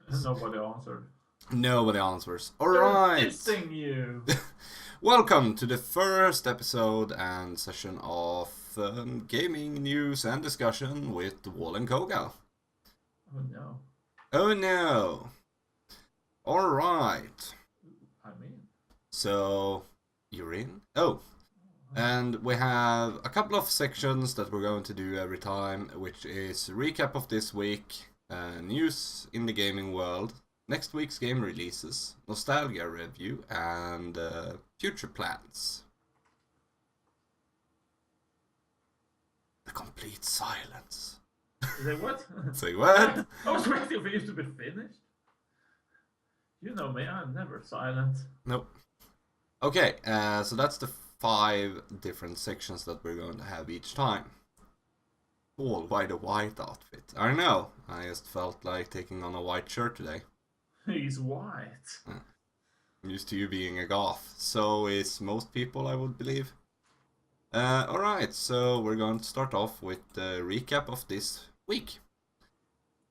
Nobody answered. Nobody answers. They're Alright! dissing you! Welcome to the first episode and session of gaming news and discussion with Wall and Koga. Oh no. Oh no! Alright. I'm in. So, you're in? Oh, and we have a couple of sections that we're going to do every time, which is recap of this week, news in the gaming world, next week's game releases, nostalgia review, and future plans. The complete silence. Say what? Say what? I was waiting for you to be finished. You know me, I'm never silent. Nope. Okay, so that's the 5 different sections that we're going to have each time. All why the white outfit? I don't know. I just felt like taking on a white shirt today. He's white. I'm used to you being a goth. So is most people, I would believe. Alright, so we're going to start off with the recap of this week.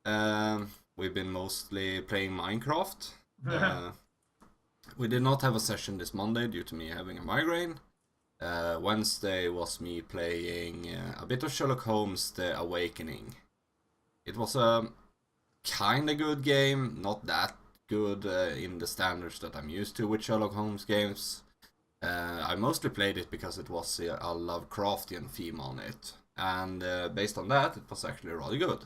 We've been mostly playing Minecraft. We did not have a session this Monday due to me having a migraine. Wednesday was me playing a bit of Sherlock Holmes The Awakening. It was a kinda good game, not that good in the standards that I'm used to with Sherlock Holmes games. I mostly played it because it was a Lovecraftian theme on it, and based on that, it was actually rather good.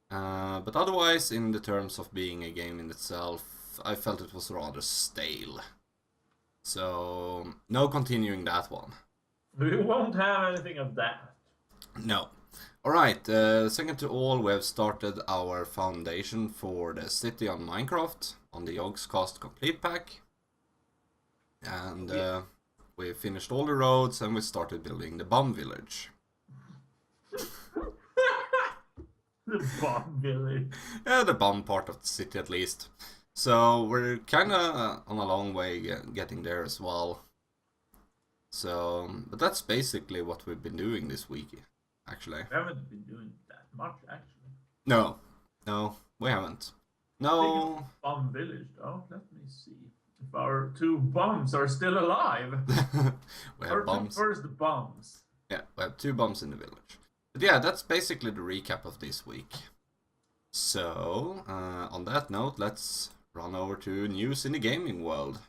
But otherwise, in the terms of being a game in itself, I felt it was rather stale. So, no continuing that one. We won't have anything of that. No. Alright, second to all, we have started our foundation for the city on Minecraft on the Yogscast Complete Pack. And we finished all the roads and we started building the Bum Village. The bomb village. Yeah, the bum part of the city at least. So we're kinda on a long way getting there as well. So, but that's basically what we've been doing this week, actually. We haven't been doing that much, actually. No, we haven't. No. Bomb village, though. Let me see if our 2 bums are still alive. We Our have bums. 2 first bums. Yeah, we have 2 bums in the village. But yeah, that's basically the recap of this week. So, on that note, let's run over to news in the gaming world.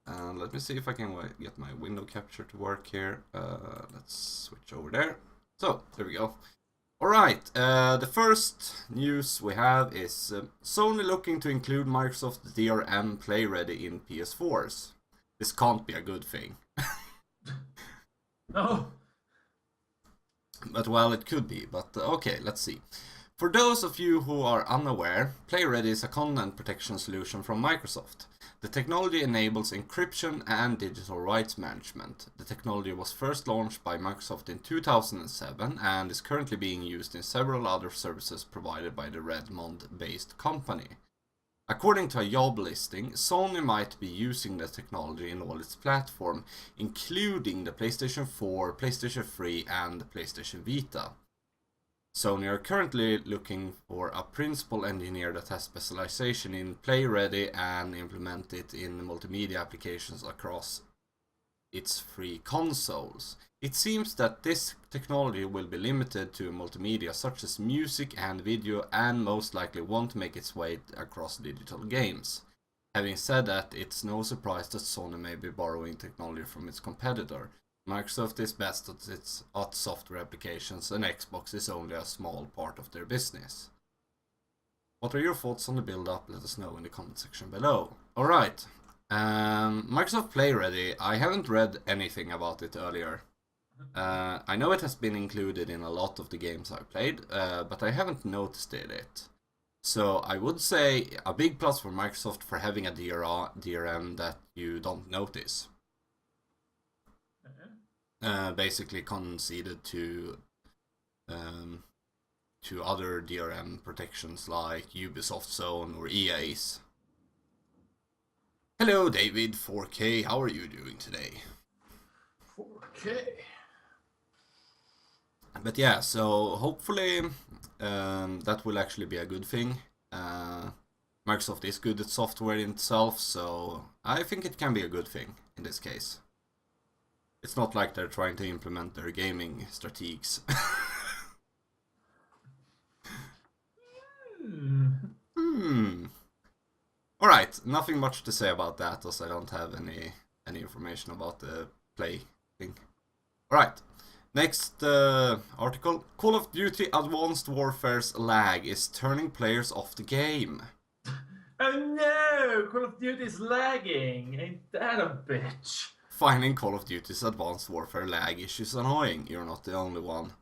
And let me see if I can get my window capture to work here. Let's switch over there. So, there we go. Alright, the first news we have is Sony looking to include Microsoft DRM Play Ready in PS4s. This can't be a good thing. No. But well, it could be, but okay, let's see. For those of you who are unaware, PlayReady is a content protection solution from Microsoft. The technology enables encryption and digital rights management. The technology was first launched by Microsoft in 2007 and is currently being used in several other services provided by the Redmond-based company. According to a job listing, Sony might be using the technology in all its platforms, including the PlayStation 4, PlayStation 3 and the PlayStation Vita. Sony are currently looking for a principal engineer that has specialization in Play Ready and implement it in multimedia applications across its 3 consoles. It seems that this technology will be limited to multimedia such as music and video and most likely won't make its way across digital games. Having said that, it's no surprise that Sony may be borrowing technology from its competitor. Microsoft is best at software applications and Xbox is only a small part of their business. What are your thoughts on the build-up? Let us know in the comment section below. Alright, Microsoft Play Ready, I haven't read anything about it earlier. I know it has been included in a lot of the games I've played, but I haven't noticed it. So I would say a big plus for Microsoft for having a DRM that you don't notice. Basically conceded to other DRM protections like Ubisoft Zone or EA's. Hello David 4K, how are you doing today? 4K. But yeah, so hopefully that will actually be a good thing. Microsoft is good at software in itself, so I think it can be a good thing in this case. It's not like they're trying to implement their gaming strategies. Alright, nothing much to say about that, as I don't have any information about the play thing. Alright, next article. Call of Duty Advanced Warfare's lag is turning players off the game. Oh no! Call of Duty is lagging! Ain't that a bitch? Finding Call of Duty's Advanced Warfare lag issues annoying. You're not the only one.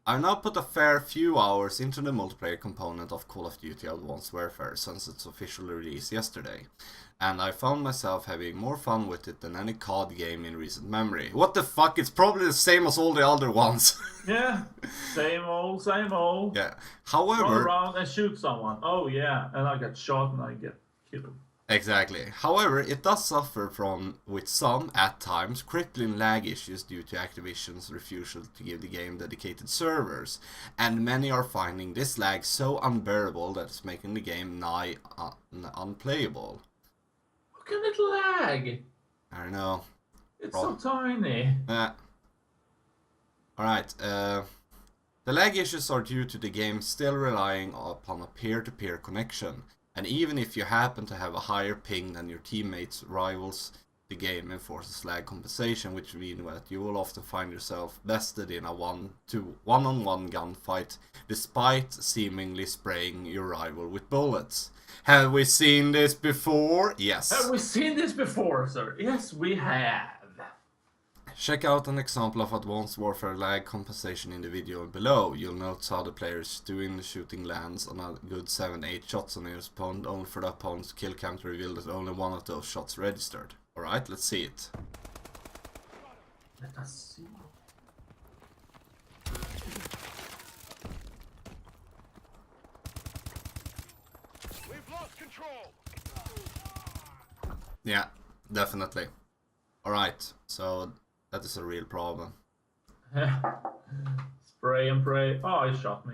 I've now put a fair few hours into the multiplayer component of Call of Duty Advanced Warfare since its official release yesterday, and I found myself having more fun with it than any COD game in recent memory. What the fuck? It's probably the same as all the other ones. Yeah, same old, same old. Yeah. Run However, around and shoot someone. Oh yeah, and I get shot and I get killed. exactly. However, it does suffer from, with some, at times, crippling lag issues due to Activision's refusal to give the game dedicated servers, and many are finding this lag so unbearable that it's making the game nigh unplayable. How can it lag? I don't know. It's so tiny. Alright, the lag issues are due to the game still relying upon a peer-to-peer connection. And even if you happen to have a higher ping than your teammates, rivals, the game enforces lag compensation, which means that you will often find yourself bested in a one-on-one gunfight, despite seemingly spraying your rival with bullets. Have we seen this before? Yes. Have we seen this before, sir? Yes, we have. Check out an example of Advanced Warfare lag compensation in the video below. You'll notice how the players doing the shooting lands on a good 7-8 shots on his opponent, only for the opponent's kill cam to reveal that only one of those shots registered. Alright, let's see it. Let us see. We've lost control. Yeah, definitely. Alright, so that is a real problem. Spray and pray. Oh, he shot me.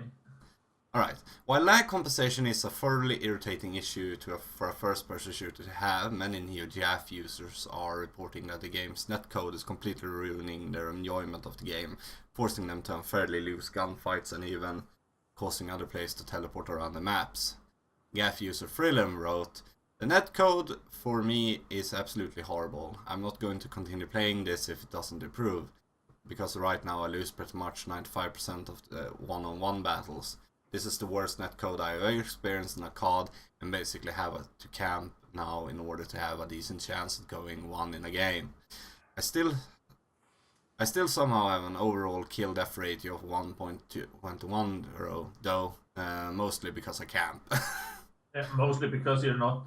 Alright, while lag compensation is a thoroughly irritating issue for a first-person shooter to have, many NeoGAF users are reporting that the game's netcode is completely ruining their enjoyment of the game, forcing them to unfairly lose gunfights and even causing other players to teleport around the maps. GAF user Frillum wrote, "The netcode for me is absolutely horrible. I'm not going to continue playing this if it doesn't improve, because right now I lose pretty much 95% of the one-on-one battles. This is the worst netcode I've ever experienced in a COD, and basically have to camp now in order to have a decent chance at going 1 in a game. I still somehow have an overall kill death ratio of 1.21 though, mostly because I camp." Yeah, mostly because you're not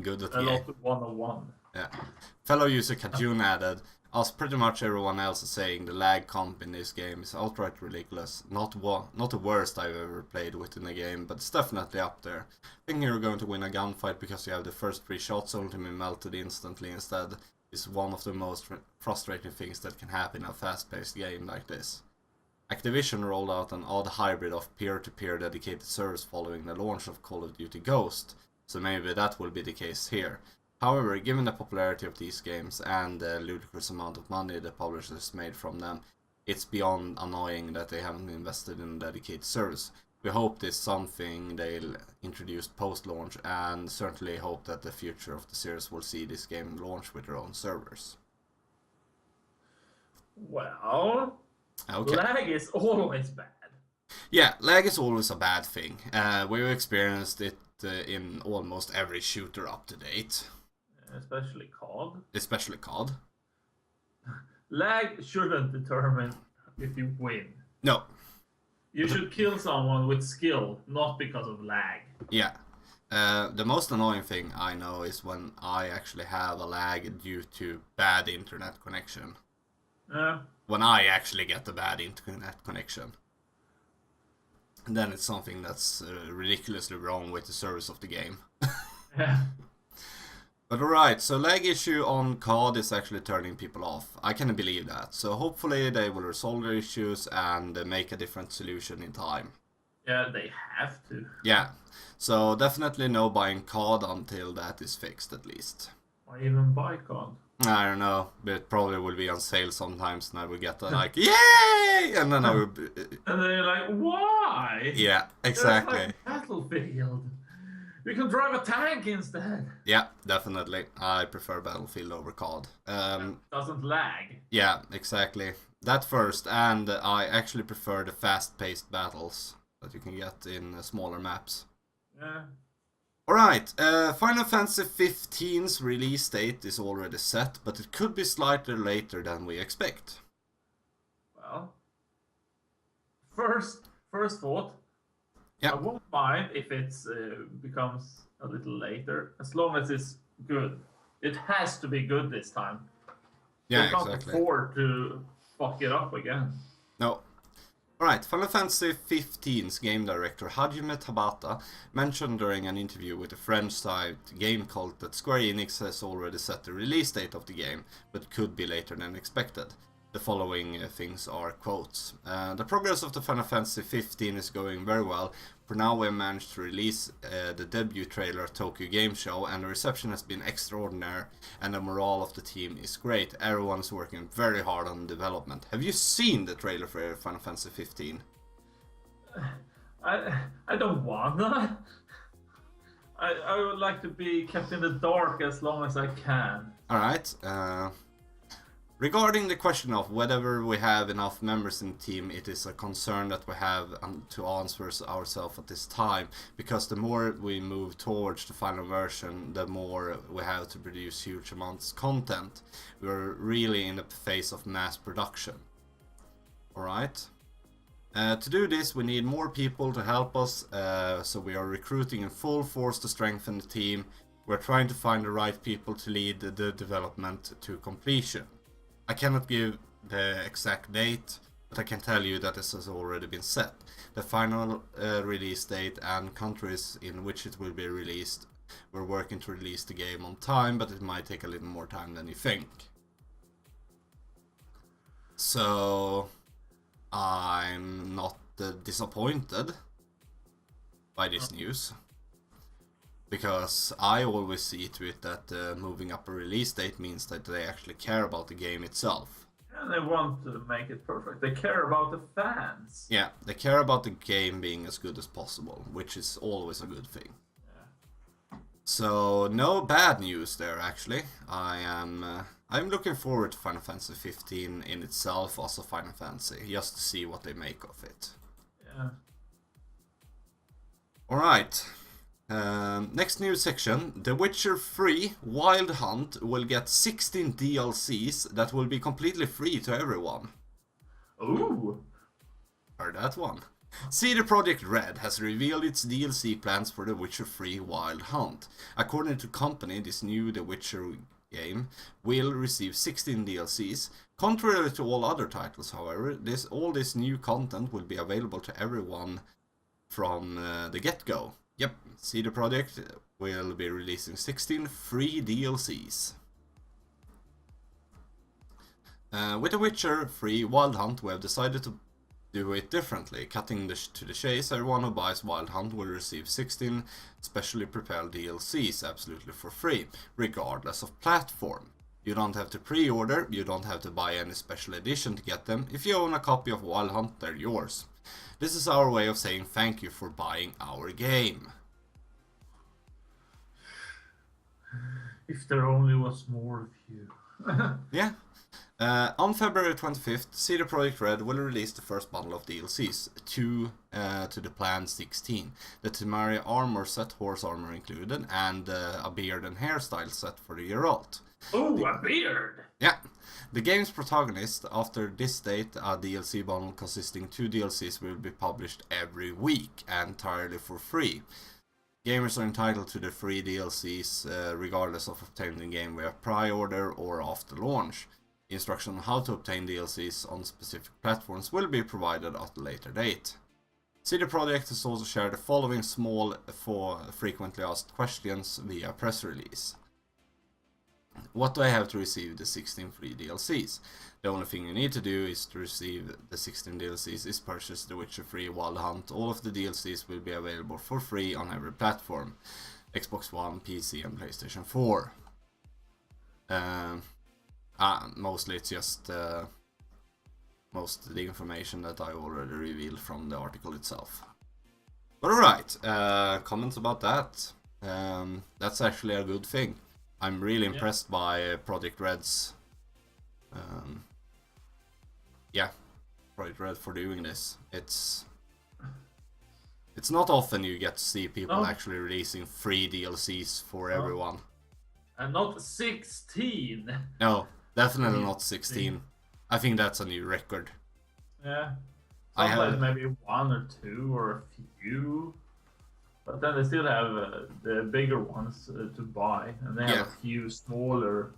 Good at a the lot game. of one-on-one. Yeah. Fellow user Kajun added, "As pretty much everyone else is saying, the lag comp in this game is outright ridiculous. Not the worst I've ever played within a game, but it's definitely up there. Thinking you're going to win a gunfight because you have the first 3 shots only to be melted instantly instead is one of the most frustrating things that can happen in a fast-paced game like this." Activision rolled out an odd hybrid of peer-to-peer dedicated service following the launch of Call of Duty Ghost, so maybe that will be the case here. However, given the popularity of these games and the ludicrous amount of money the publishers made from them, it's beyond annoying that they haven't invested in a dedicated service. We hope this is something they'll introduce post-launch, and certainly hope that the future of the series will see this game launch with their own servers. Well, Okay. lag is always bad. Yeah, lag is always a bad thing. We've experienced it in almost every shooter up to date. Especially COD. Especially COD. Lag shouldn't determine if you win. No. You should kill someone with skill, not because of lag. Yeah. The most annoying thing I know is when I actually have a lag due to bad internet connection. When I actually get the bad internet connection. And then it's something that's ridiculously wrong with the service of the game. Yeah. But alright, so lag issue on COD is actually turning people off. I can believe that. So hopefully they will resolve their issues and make a different solution in time. Yeah, they have to. Yeah, so definitely no buying COD until that is fixed at least. Or even buy COD. I don't know, but it probably will be on sale sometimes and I will get the like, yay! And then I will be, And they're like, why? yeah, It's exactly. like Battlefield. We can drive a tank instead. Yeah, definitely. I prefer Battlefield over COD. Doesn't lag. Yeah, exactly. That first, and I actually prefer the fast-paced battles that you can get in smaller maps. Yeah. Alright, Final Fantasy 15's release date is already set, but it could be slightly later than we expect. Well, first thought. Yeah. I won't mind if it becomes a little later, as long as it's good. It has to be good this time. Yeah, they can't exactly. afford to fuck it up again. No. Alright, Final Fantasy 15's game director Hajime Tabata mentioned during an interview with the French site Game Cult that Square Enix has already set the release date of the game, but could be later than expected. The following things are quotes. The progress of the Final Fantasy 15 is going very well. For now we have managed to release the debut trailer at Tokyo Game Show and the reception has been extraordinary and the morale of the team is great. Everyone is working very hard on development. Have you seen the trailer for Final Fantasy 15? I don't wanna. I would like to be kept in the dark as long as I can. Alright, regarding the question of whether we have enough members in the team, it is a concern that we have to answer ourselves at this time, because the more we move towards the final version, the more we have to produce huge amounts of content. We're really in the phase of mass production. Alright? To do this we need more people to help us, so we are recruiting in full force to strengthen the team. We're trying to find the right people to lead the development to completion. I cannot give the exact date, but I can tell you that this has already been set. The final release date and countries in which it will be released. We're working to release the game on time, but it might take a little more time than you think. So I'm not disappointed by this news, because I always see to it that moving up a release date means that they actually care about the game itself. And they want to make it perfect. They care about the fans. Yeah, they care about the game being as good as possible, which is always a good thing. Yeah. So no bad news there actually. I'm looking forward to Final Fantasy 15 in itself, also Final Fantasy, just to see what they make of it. Yeah. Alright. Next news section, The Witcher 3 Wild Hunt will get 16 DLCs that will be completely free to everyone. Ooh. Heard that one. CD Projekt Red has revealed its DLC plans for The Witcher 3 Wild Hunt. According to the company, this new The Witcher game will receive 16 DLCs. Contrary to all other titles, however, all this new content will be available to everyone from the get-go. Yep, CD Projekt will be releasing 16 free DLCs. With The Witcher 3 Wild Hunt, we have decided to do it differently. Cutting to the chase, everyone who buys Wild Hunt will receive 16 specially prepared DLCs absolutely for free, regardless of platform. You don't have to pre-order, you don't have to buy any special edition to get them. If you own a copy of Wild Hunt, they're yours. This is our way of saying thank you for buying our game. If there only was more of you. Yeah. On February 25th, CD Projekt Red will release the first bundle of DLCs, 2 to the planned 16. The Temari armor set, horse armor included, and a beard and hairstyle set for the Geralt. Ooh, a beard! Yeah. The game's protagonist, after this date, a DLC bundle consisting 2 DLCs will be published every week, entirely for free. Gamers are entitled to the free DLCs regardless of obtaining the game via pre-order or after launch. Instruction on how to obtain DLCs on specific platforms will be provided at a later date. CD Projekt has also shared the following small frequently asked questions via press release. What do I have to receive the 16 free DLCs? The only thing you need to do is to receive the 16 DLCs is purchase The Witcher 3 Wild Hunt. All of the DLCs will be available for free on every platform. Xbox One, PC and PlayStation 4. Mostly it's just most of the information that I already revealed from the article itself. But alright, comments about that. That's actually a good thing. I'm really impressed by Project Red's Project Red for doing this. It's not often you get to see people actually releasing free DLCs for everyone. And not 16. No, definitely not 16. I think that's a new record. Yeah. I Sometimes have maybe 1 or 2 or a few. But then they still have the bigger ones to buy. And they have a few smaller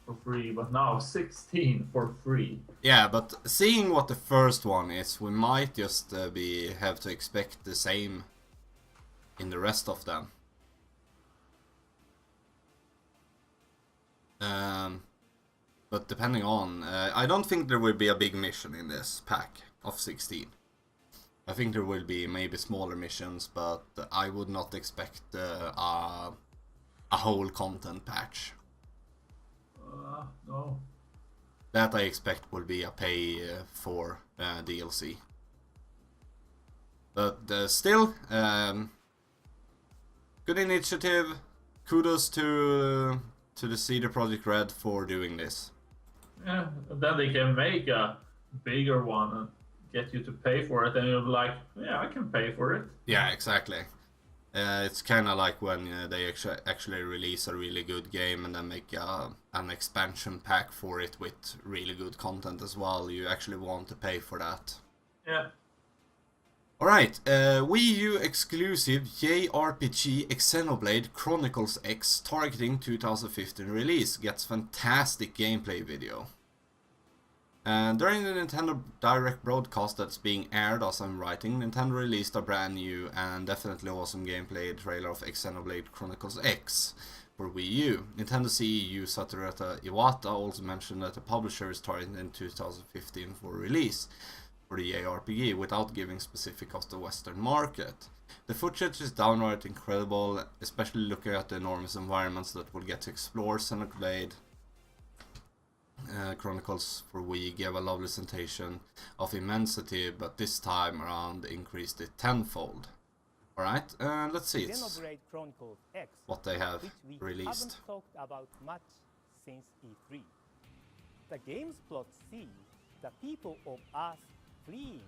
for free. But now 16 for free. Yeah, but seeing what the first one is, we might just have to expect the same in the rest of them. But depending on, I don't think there will be a big mission in this pack of 16. I think there will be maybe smaller missions, but I would not expect a whole content patch. No. That I expect will be a pay for DLC. But still, good initiative. Kudos to the CD Projekt Red for doing this. Yeah, then they can make a bigger one and get you to pay for it, and you'll be like, yeah, I can pay for it. Yeah, exactly. It's kind of like when they actually release a really good game and then make an expansion pack for it with really good content as well. You actually want to pay for that. Yeah. Alright, Wii U exclusive JRPG Xenoblade Chronicles X targeting 2015 release gets fantastic gameplay video. During the Nintendo Direct broadcast that's being aired as I'm writing, Nintendo released a brand new and definitely awesome gameplay trailer of Xenoblade Chronicles X for Wii U. Nintendo CEO Satoru Iwata also mentioned that the publisher is targeting 2015 for release for the JRPG without giving specific of the Western market. The footage is downright incredible, especially looking at the enormous environments that we'll get to explore. Xenoblade Chronicles for Wii gave a lovely sensation of immensity, but this time around increased it tenfold. Alright, let's see Xenoblade Chronicles X, what they have which we released. haven't talked about much since E3. The game's plot sees the people of Earth fleeing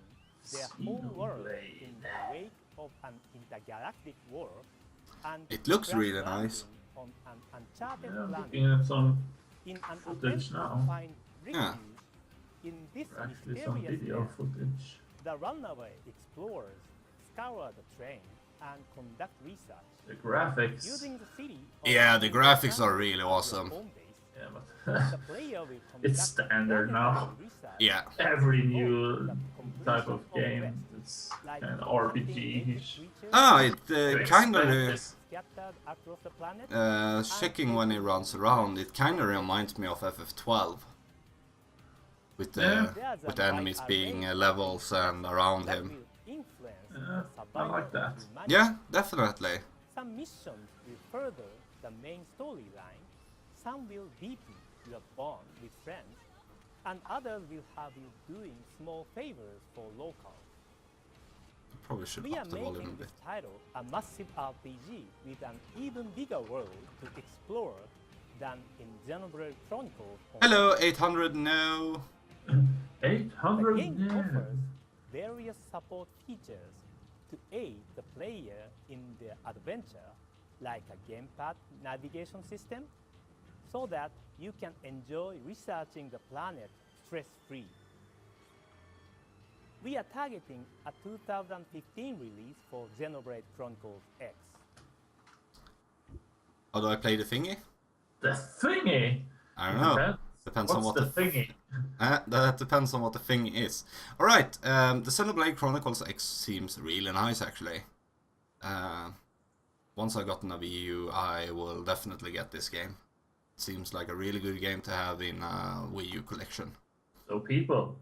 their home world in the wake of an intergalactic war, and It looks crash really landing nice. on an uncharted Yeah, planet looking at some in an footage attempt now. to find refuge Yeah. in this actually some mysterious video land. footage. The runaway explorers scour the train and conduct research The graphics. using the city. Yeah, the graphics are really awesome. Yeah, but The player will it's conduct standard now. research Yeah, Every new type of game, it's kind of RPG-ish. it kinda scattered across the planet. checking when it runs around, it kinda reminds me of FF12 with the with the enemies being levels and around that him. will influence Yeah, the I survival like that. of humanity. Yeah, definitely. Some missions will further the main storyline, some will deepen your bond with friends, and others will have you doing small favors for locals. Probably should We are up the volume a making bit. this title a massive RPG with an even bigger world to explore than in Xenoblade Chronicles. Hello, 800. No. The 800 game yeah. offers various support features to aid the player in their adventure, like a gamepad navigation system, so that you can enjoy researching the planet stress-free. We are targeting a 2015 release for Xenoblade Chronicles X. How do I play the thingy? The thingy. I don't know. Depends. Depends on What's what the thingy? that depends on what the thing is. Alright, the Xenoblade Chronicles X seems really nice actually. Once I got a Wii U, I will definitely get this game. seems like a really good game to have in a Wii U collection. So people,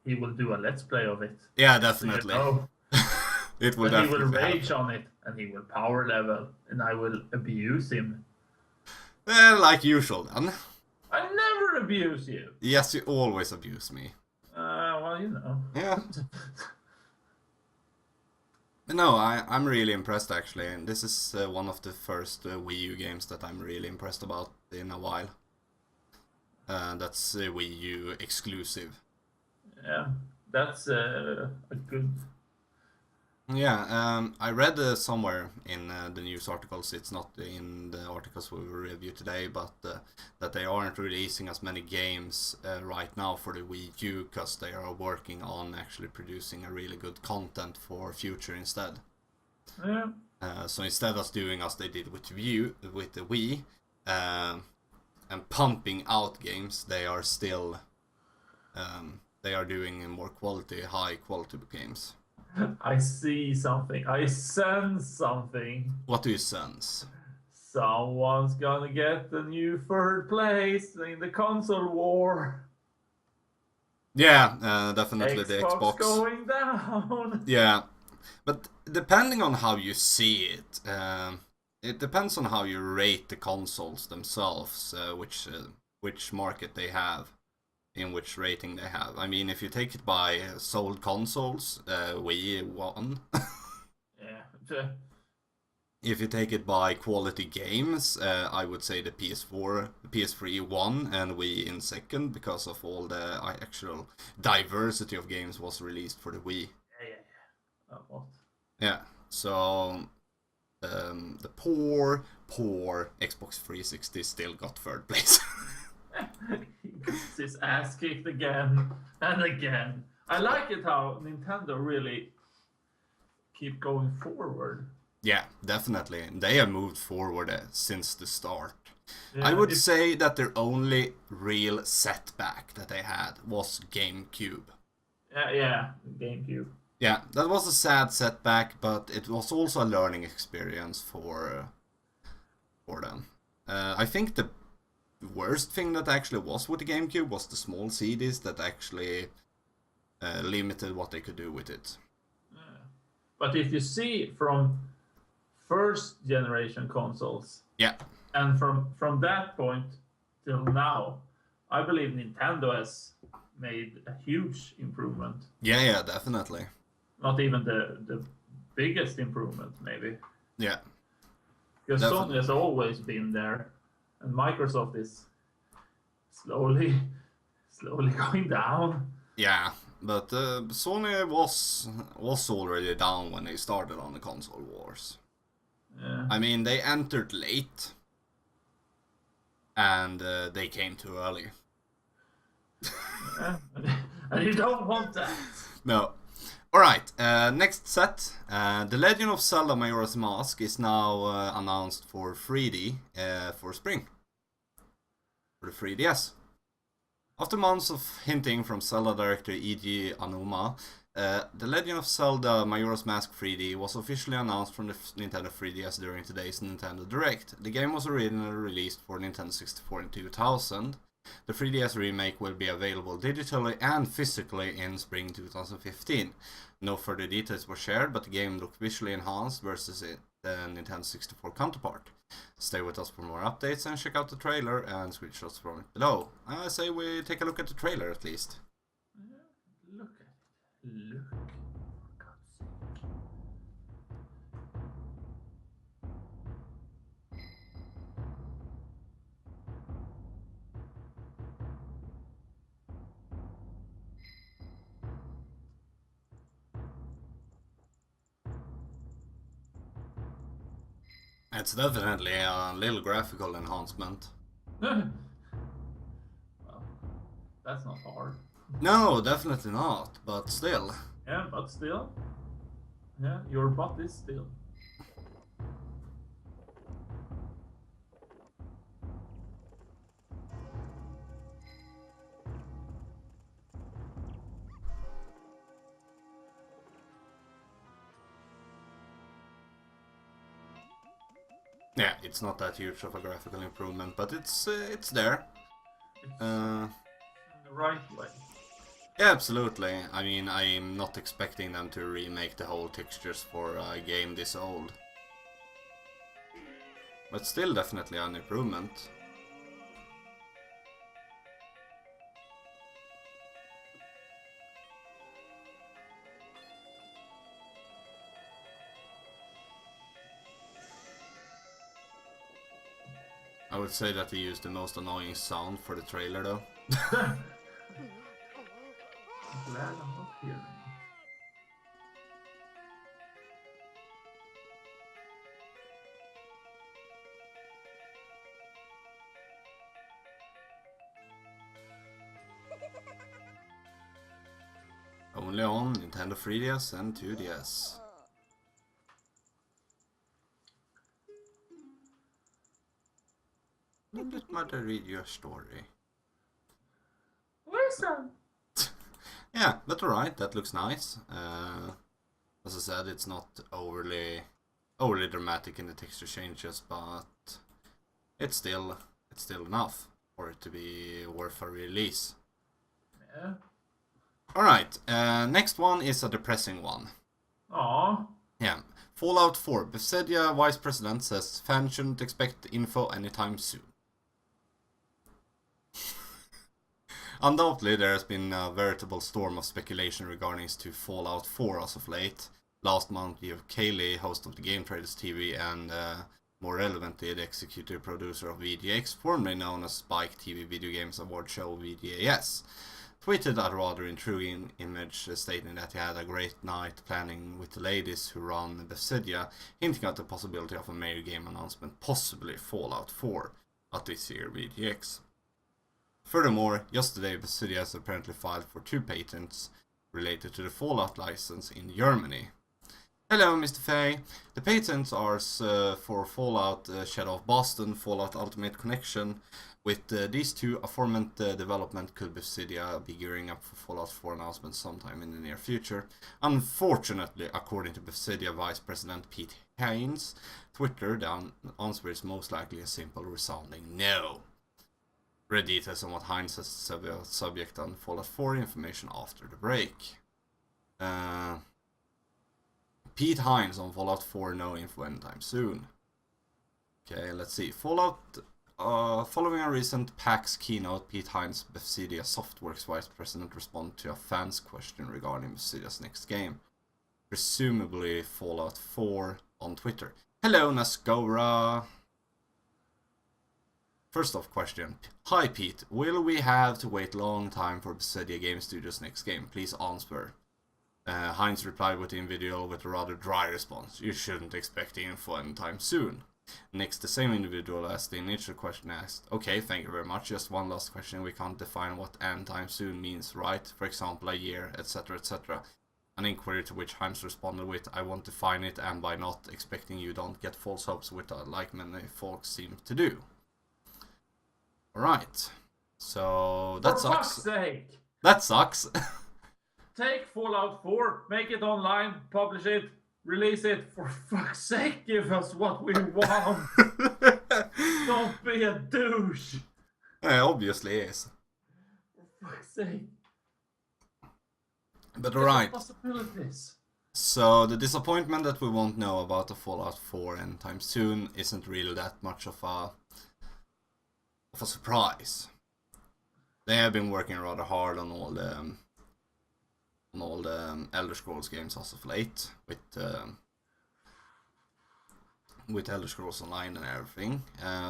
he will do a let's play of it. Yeah, So definitely. It will but he will definitely rage happen. on it, and he will power level, and I will abuse him. Like usual then. I never abuse you. Yes, you always abuse me. Well, you know. Yeah. No, I'm really impressed actually, and this is one of the first Wii U games that I'm really impressed about in a while. That's Wii U exclusive. Yeah, that's a good. Yeah, I read somewhere in the news articles, it's not in the articles we will review today, but that they aren't releasing as many games right now for the Wii U because they are working on actually producing a really good content for future instead. Yeah. So instead of doing as they did with the Wii, and pumping out games, they are still they are doing more high quality games. I see something. I sense something. What do you sense? Someone's gonna get the new third place in the console war. Yeah, definitely the Xbox. going down. Yeah, but depending on how you see it, it depends on how you rate the consoles themselves, which market they have, in which rating they have. I mean, if you take it by sold consoles, Wii won. Yeah. If you take it by quality games, I would say the PS4, the PS3 won, and Wii in second because of all the actual diversity of games was released for the Wii. Yeah. What? Yeah, so the poor Xbox 360 still got third place. He gets his ass kicked again and again. I like it how Nintendo really keep going forward. Yeah, definitely. They have moved forward since the start. Yeah, I would say that their only real setback that they had was GameCube. Yeah, GameCube. Yeah, that was a sad setback, but it was also a learning experience for them. I think the worst thing that actually was with the GameCube was the small CDs that actually limited what they could do with it. Yeah. But if you see from first generation consoles, Yeah, and from that point till now, I believe Nintendo has made a huge improvement. yeah, definitely. Not even the biggest improvement, maybe. Yeah. Because Definitely. Sony has always been there, and Microsoft is slowly going down. Yeah, but Sony was already down when they started on the console wars. Yeah. I mean, they entered late, and they came too early. Yeah. And you don't want that. No. Alright, next set. The Legend of Zelda Majora's Mask is now announced for 3D for spring. For the 3DS. After months of hinting from Zelda director Eiji Aonuma, The Legend of Zelda Majora's Mask 3D was officially announced from the Nintendo 3DS during today's Nintendo Direct. The game was originally released for Nintendo 64 in 2000. The 3DS remake will be available digitally and physically in spring 2015. No further details were shared, but the game looked visually enhanced versus the Nintendo 64 counterpart. Stay with us for more updates and check out the trailer and screenshots from it below. I say we take a look at the trailer at least. Yeah, look at it. Look. For God's sake. It's definitely a little graphical enhancement. Well, that's not hard. No, definitely not, but still. Yeah, but still. Yeah, your butt is still. Yeah, it's not that huge of a graphical improvement, but it's there. It's in the right way. Yeah, absolutely. I mean, I'm not expecting them to remake the whole textures for a game this old. But still definitely an improvement. I would say that they used the most annoying sound for the trailer though. I'm glad I'm not hearing it. Only on Nintendo 3DS and 2DS. Let mother read your story. Listen! Yeah, but alright, that looks nice. As I said, it's not overly dramatic in the texture changes, but it's still enough for it to be worth a release. Yeah. Alright, next one is a depressing one. Aww. Yeah, Fallout 4. Bethesda Vice President says fans shouldn't expect info anytime soon. Undoubtedly, there has been a veritable storm of speculation regarding to Fallout 4 as of late. Last month, Geoff Keighley, host of the Game Traders TV, and more relevantly, the executive producer of VGX, formerly known as Spike TV Video Games Award Show VGAS, tweeted a rather intriguing image stating that he had a great night planning with the ladies who run Bethesda, hinting at the possibility of a major game announcement, possibly Fallout 4, at this year VGX. Furthermore, yesterday Bethesda has apparently filed for 2 patents related to the Fallout license in Germany. Hello, Mr. Fay. The patents are for Fallout Shadow of Boston, Fallout Ultimate Connection. With these 2 aforementioned development, could Bethesda be gearing up for Fallout 4 announcement sometime in the near future? Unfortunately, according to Bethesda Vice President Pete Hines, Twitter, the answer is most likely a simple resounding no. Read details on what Hines has subject on Fallout 4 information after the break. Pete Hines on Fallout 4, no info anytime soon. Okay, let's see. Fallout. Following a recent PAX keynote, Pete Hines, Bethesda Softworks Vice President, responded to a fan's question regarding Bethesda's next game, presumably Fallout 4, on Twitter. Hello, Nasgora. First off question. Hi Pete, will we have to wait a long time for Bethesda Game Studios' next game? Please answer. Hines replied with the individual with a rather dry response. You shouldn't expect info anytime soon. Next, the same individual asked the initial question asked, okay, thank you very much, just one last question, we can't define what anytime soon means, right? For example, a year, etc, etc. An inquiry to which Hines responded with, I won't define it, and by not expecting you don't get false hopes with like many folks seem to do. Alright, so that For sucks. fuck's sake! That sucks. Take Fallout 4, make it online, publish it, release it. For fuck's sake, give us what we want. Don't be a douche. Yeah, obviously is. For fuck's sake. But alright. Possibilities. So the disappointment that we won't know about the Fallout 4 anytime soon isn't really that much of a surprise. They have been working rather hard on all the Elder Scrolls games as of late, with Elder Scrolls Online and everything.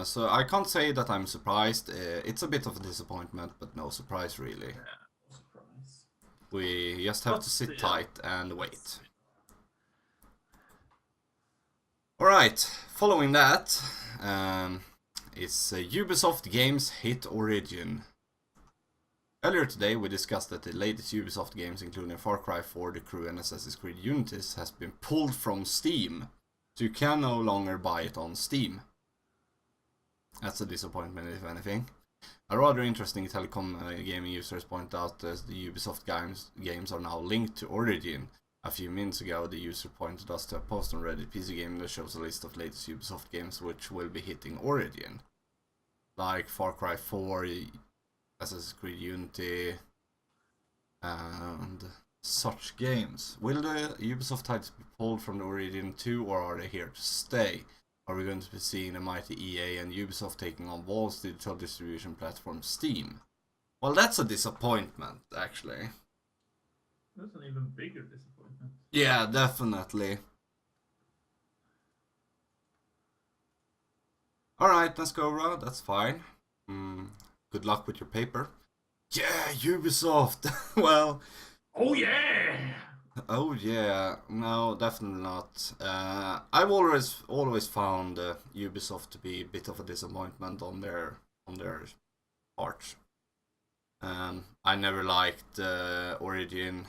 So I can't say that I'm surprised. It's a bit of a disappointment, but no surprise really. Yeah, no surprise. We just have to sit tight and wait. Alright, following that is Ubisoft games hit Origin. Earlier today we discussed that the latest Ubisoft games, including Far Cry 4, The Crew and Assassin's Creed Unity, has been pulled from Steam, so you can no longer buy it on Steam. That's a disappointment if anything. A rather interesting telecom gaming users point out that the Ubisoft games are now linked to Origin, A few minutes ago, the user pointed us to a post on Reddit PC Gaming that shows a list of latest Ubisoft games which will be hitting Origin. Like Far Cry 4, Assassin's Creed Unity, and such games. Will the Ubisoft titles be pulled from the Origin 2 or are they here to stay? Are we going to be seeing the mighty EA and Ubisoft taking on Valve's digital distribution platform Steam? Well, that's a disappointment, actually. That's an even bigger disappointment. Yeah, definitely. Alright, let's go, Ra. That's fine. Good luck with your paper. Yeah, Ubisoft! Well... Oh yeah! Oh yeah, no, definitely not. I've always found Ubisoft to be a bit of a disappointment on their part. I never liked Origin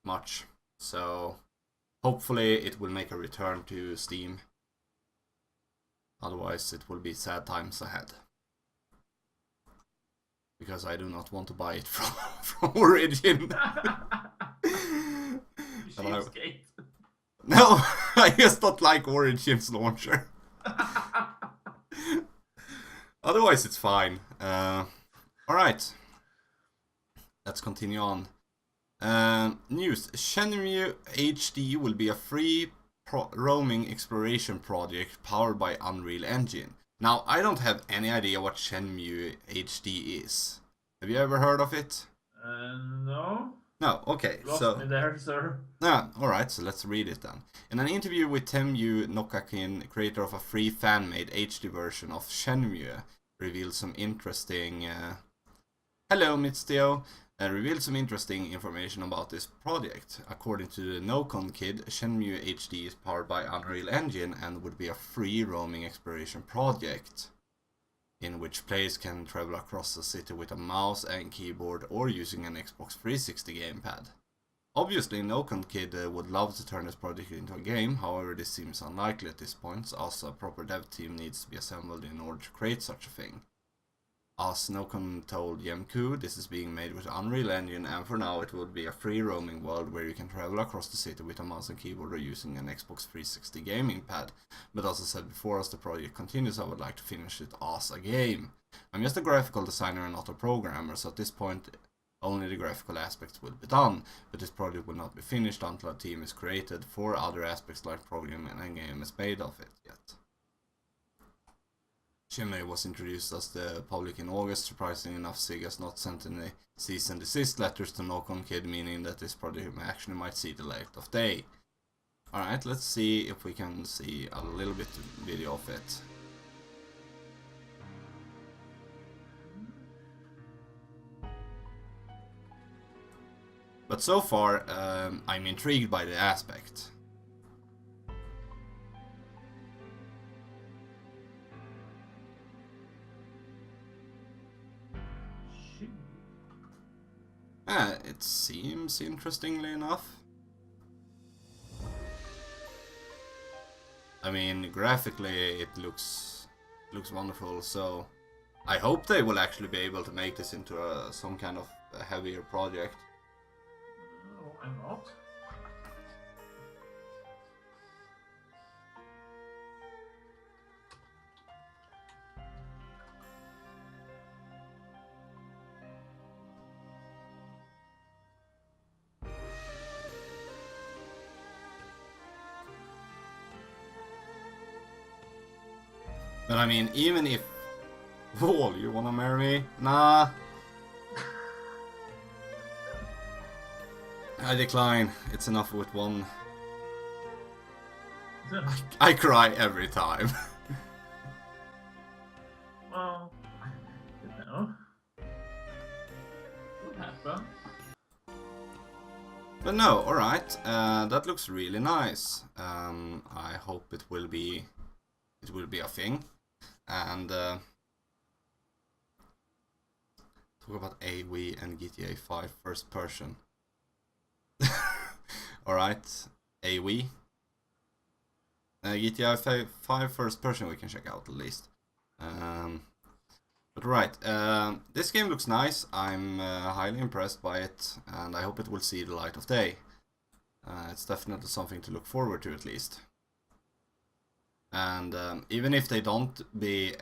much, so hopefully it will make a return to Steam. Otherwise, it will be sad times ahead. Because I do not want to buy it from Origin. No, I just don't like Origin's launcher. Otherwise, it's fine. Alright. Let's continue on. News. Shenmue HD will be a free roaming exploration project powered by Unreal Engine. Now, I don't have any idea what Shenmue HD is. Have you ever heard of it? No. No, okay. Lost me there, sir. Alright, so let's read it then. In an interview with Temu Nokakin, creator of a free fan-made HD version of Shenmue, revealed some interesting... Hello, Mitstio. Revealed some interesting information about this project. According to the Nokon Kid, Shenmue HD is powered by Unreal Engine and would be a free roaming exploration project in which players can travel across the city with a mouse and keyboard or using an Xbox 360 gamepad. Obviously, Nokon Kid would love to turn this project into a game, however this seems unlikely at this point, as a proper dev team needs to be assembled in order to create such a thing. As Nokon told Yemku, this is being made with Unreal Engine and for now it would be a free roaming world where you can travel across the city with a mouse and keyboard or using an Xbox 360 gaming pad. But as I said before, as the project continues, I would like to finish it as a game. I'm just a graphical designer and not a programmer, so at this point only the graphical aspects will be done, but this project will not be finished until a team is created for other aspects like programming and game is made of it yet. Shenmue was introduced as the public in August. Surprisingly enough, Sega has not sent any cease and desist letters to Nokon Kid, meaning that this project actually might see the light of day. Alright, let's see if we can see a little bit of video of it. But so far, I'm intrigued by the aspect. It seems interestingly enough. I mean, graphically it looks wonderful, so I hope they will actually be able to make this into some kind of a heavier project. No, I'm not. But I mean, even if... Wall, you wanna marry me? Nah. I decline. It's enough with one. I cry every time. Well, you know. What happened? But no, alright. That looks really nice. I hope it will be a thing. And talk about AoE and GTA 5 first person. Alright, AoE. GTA 5 first person we can check out at least. But right, this game looks nice. I'm highly impressed by it, and I hope it will see the light of day. It's definitely something to look forward to at least. And even if they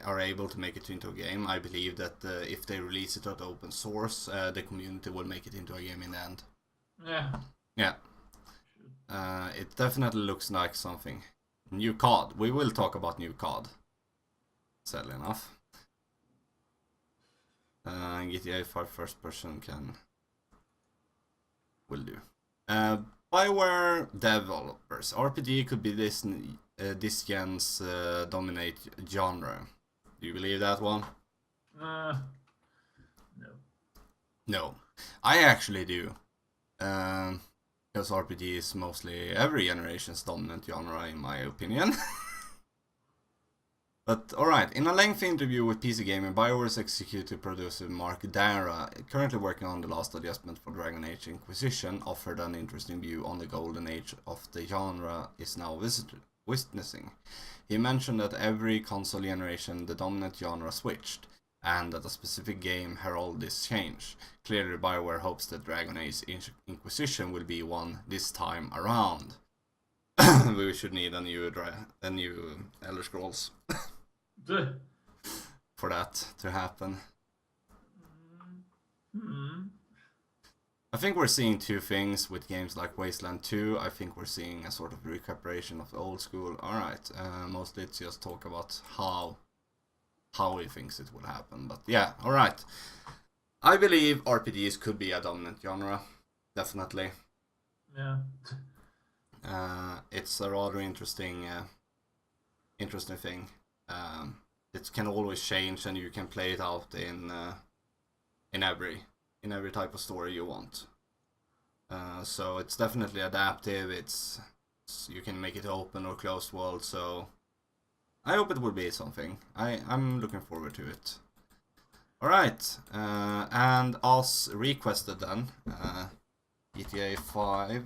are able to make it into a game, I believe that if they release it as open source, the community will make it into a game in the end. Yeah. Yeah. It definitely looks like something. New COD. We will talk about new COD. Sadly enough. GTA 5 first person will do. Bioware developers. RPG could be this gen's dominate genre. Do you believe that one? No. No. I actually do. Because RPG is mostly every generation's dominant genre in my opinion. But alright, in a lengthy interview with PC Gamer, BioWare's executive producer Mark Dara, currently working on the last adjustment for Dragon Age Inquisition, offered an interesting view on the golden age of the genre is now witnessing. He mentioned that every console generation the dominant genre switched, and that a specific game heralded this change. Clearly BioWare hopes that Dragon Age Inquisition will be one this time around. We should need a new Elder Scrolls. For that to happen. I think we're seeing two things with games like Wasteland 2. I think we're seeing a sort of recuperation of the old school. Alright, mostly it's just talk about how he thinks it will happen. But yeah, alright. I believe RPGs could be a dominant genre. Definitely. Yeah. It's a rather interesting thing. It can always change, and you can play it out in every type of story you want. So it's definitely adaptive. You can make it open or closed world. So I hope it will be something. I'm looking forward to it. All right, and as requested then, GTA 5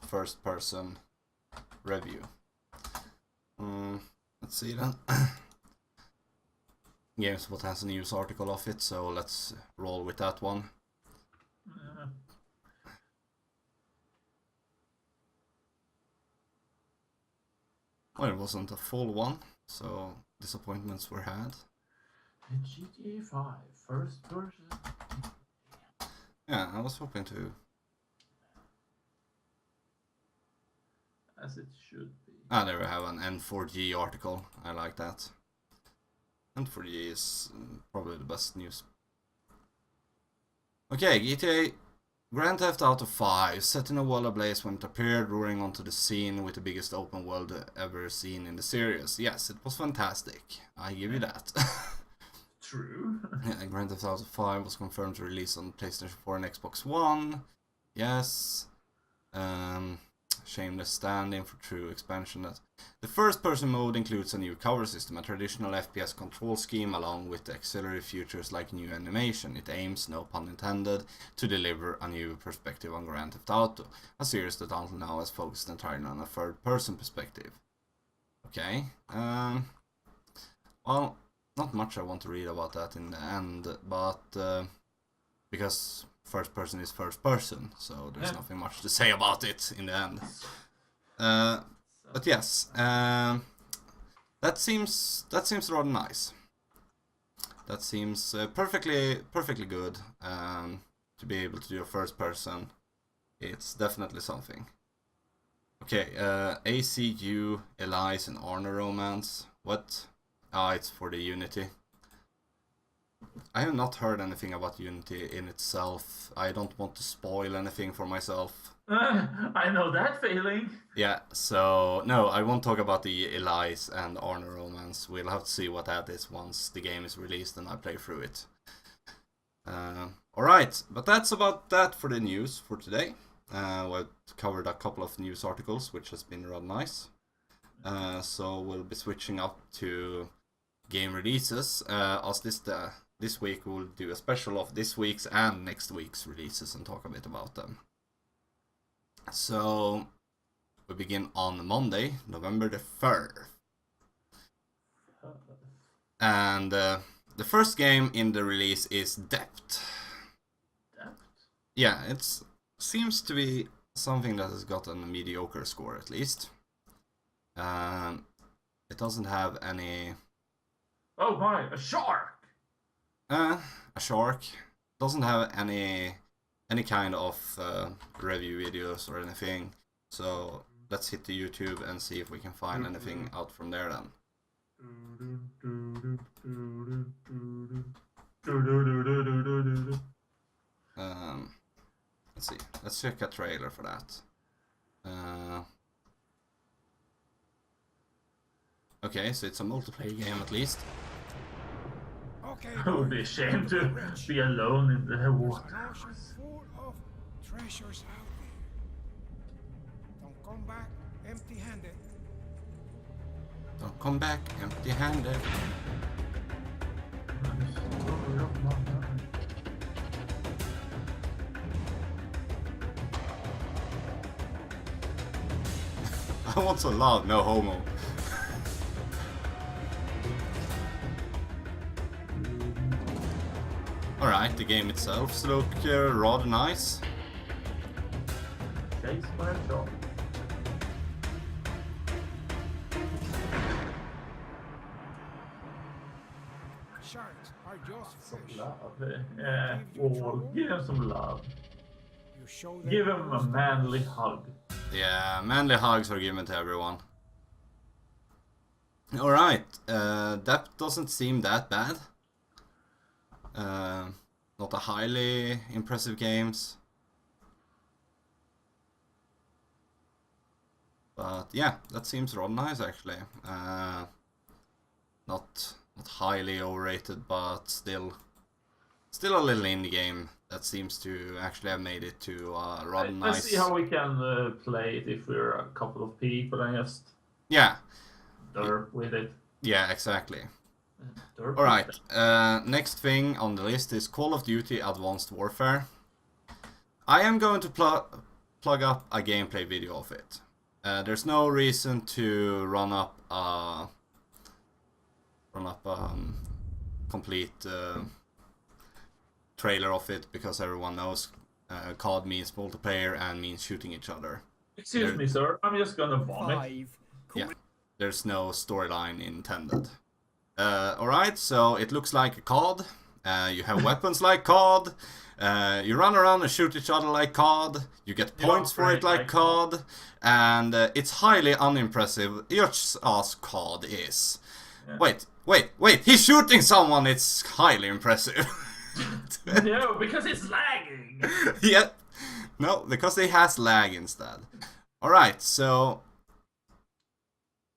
first person review. Let's see then. GameSpot has a news article of it, so let's roll with that one. Well, it wasn't a full one, so disappointments were had. GTA 5 first person. Yeah, I was hoping to. As it should be. Ah, there we have an N4G article. I like that. N4G is probably the best news. Okay, GTA Grand Theft Auto 5, set in a world ablaze when it appeared, roaring onto the scene with the biggest open world ever seen in the series. Yes, it was fantastic. I give you that. True. Yeah, Grand Theft Auto 5 was confirmed to release on PlayStation 4 and Xbox One. Yes. Shameless stand-in for true expansion. The first-person mode includes a new cover system, a traditional FPS control scheme, along with the auxiliary features like new animation. It aims, no pun intended, to deliver a new perspective on Grand Theft Auto, a series that until now has focused entirely on a third-person perspective. Okay. Well, not much I want to read about that in the end, but because first person is first person, so there's nothing much to say about it in the end. But yes, that seems rather nice. That seems perfectly good to be able to do a first person. It's definitely something. Okay, ACU, Elias and Honor Romance. What? Ah, it's for the Unity. I have not heard anything about Unity in itself. I don't want to spoil anything for myself. I know that feeling. Yeah, so no, I won't talk about the Elias and Honor Romance. We'll have to see what that is once the game is released and I play through it. Alright, but that's about that for the news for today. We've covered a couple of news articles, which has been rather nice. So we'll be switching up to game releases. As this week we'll do a special of this week's and next week's releases and talk a bit about them. So we begin on Monday, November the 3rd. And the first game in the release is Depth. Depth? Yeah, it's seems to be something that has gotten a mediocre score at least. It doesn't have any. Oh my, a shark! A shark. Doesn't have any kind of review videos or anything. So let's hit the YouTube and see if we can find anything out from there then. Let's see. Let's check a trailer for that. Okay, so it's a multiplayer game at least. Okay, I would be ashamed to be alone in the There's an water. ocean full of treasures out there. Don't come back empty-handed. Don't come back empty-handed. I want so loud, no homo. Alright, the game itself looks rather nice. Chase by a shark. Sharks are just Some fish. love. Yeah, oh, give him some love. You show them Give him a most of manly us. hug. Yeah, manly hugs are given to everyone. Alright, that doesn't seem that bad. Not a highly impressive games. But yeah, that seems rather nice actually. Not highly overrated, but still a little indie game that seems to actually have made it to rather nice. Let's see how we can play it if we're a couple of people and just Yeah, derp with it. yeah, exactly. Derp Alright, with it. next thing on the list is Call of Duty Advanced Warfare. I am going to plug up a gameplay video of it. There's no reason to run up a complete trailer of it because everyone knows COD means multiplayer and means shooting each other. Excuse me, sir. I'm just gonna vomit. Yeah, there's no storyline intended. Alright, so it looks like a COD. You have weapons like COD. You run around and shoot each other like COD. You get points for it like COD. And it's highly unimpressive, just as COD is. Yeah. Wait, he's shooting someone! It's highly impressive. No, because it's lagging. Yeah. No, because it has lag instead. Alright, so...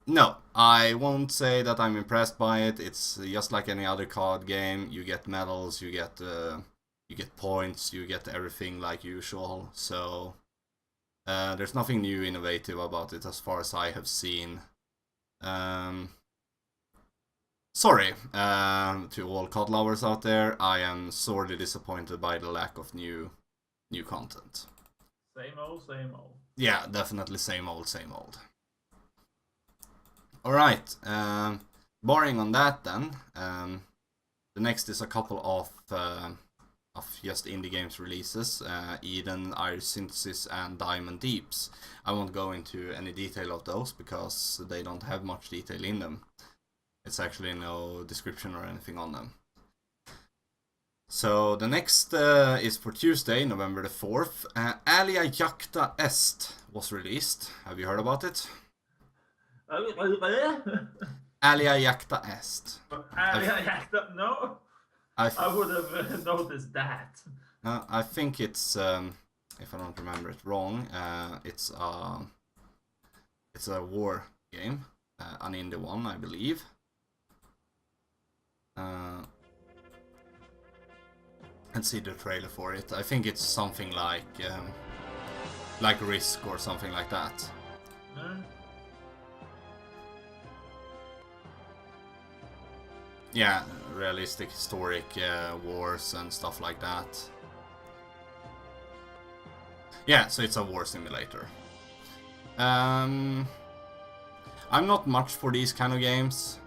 No, I won't say that I'm impressed by it. It's just like any other COD game. You get medals, you get points, you get everything like usual. So there's nothing new, innovative about it as far as I have seen. Sorry to all COD lovers out there. I am sorely disappointed by the lack of new content. Same old, same old. Yeah, definitely same old, same old. Alright, barring on that then, the next is a couple of just indie games releases, Eden, Iris Synthesis and Diamond Deeps. I won't go into any detail of those because they don't have much detail in them. It's actually no description or anything on them. So the next is for Tuesday, November the 4th. Alia Jacta Est was released. Have you heard about it? Alia Jacta Est. No, I would have noticed that. I think it's, if I don't remember it wrong, it's a war game, an indie one, I believe. And see the trailer for it. I think it's something like Risk or something like that. Yeah, realistic historic wars and stuff like that. Yeah, so it's a war simulator. I'm not much for these kind of games.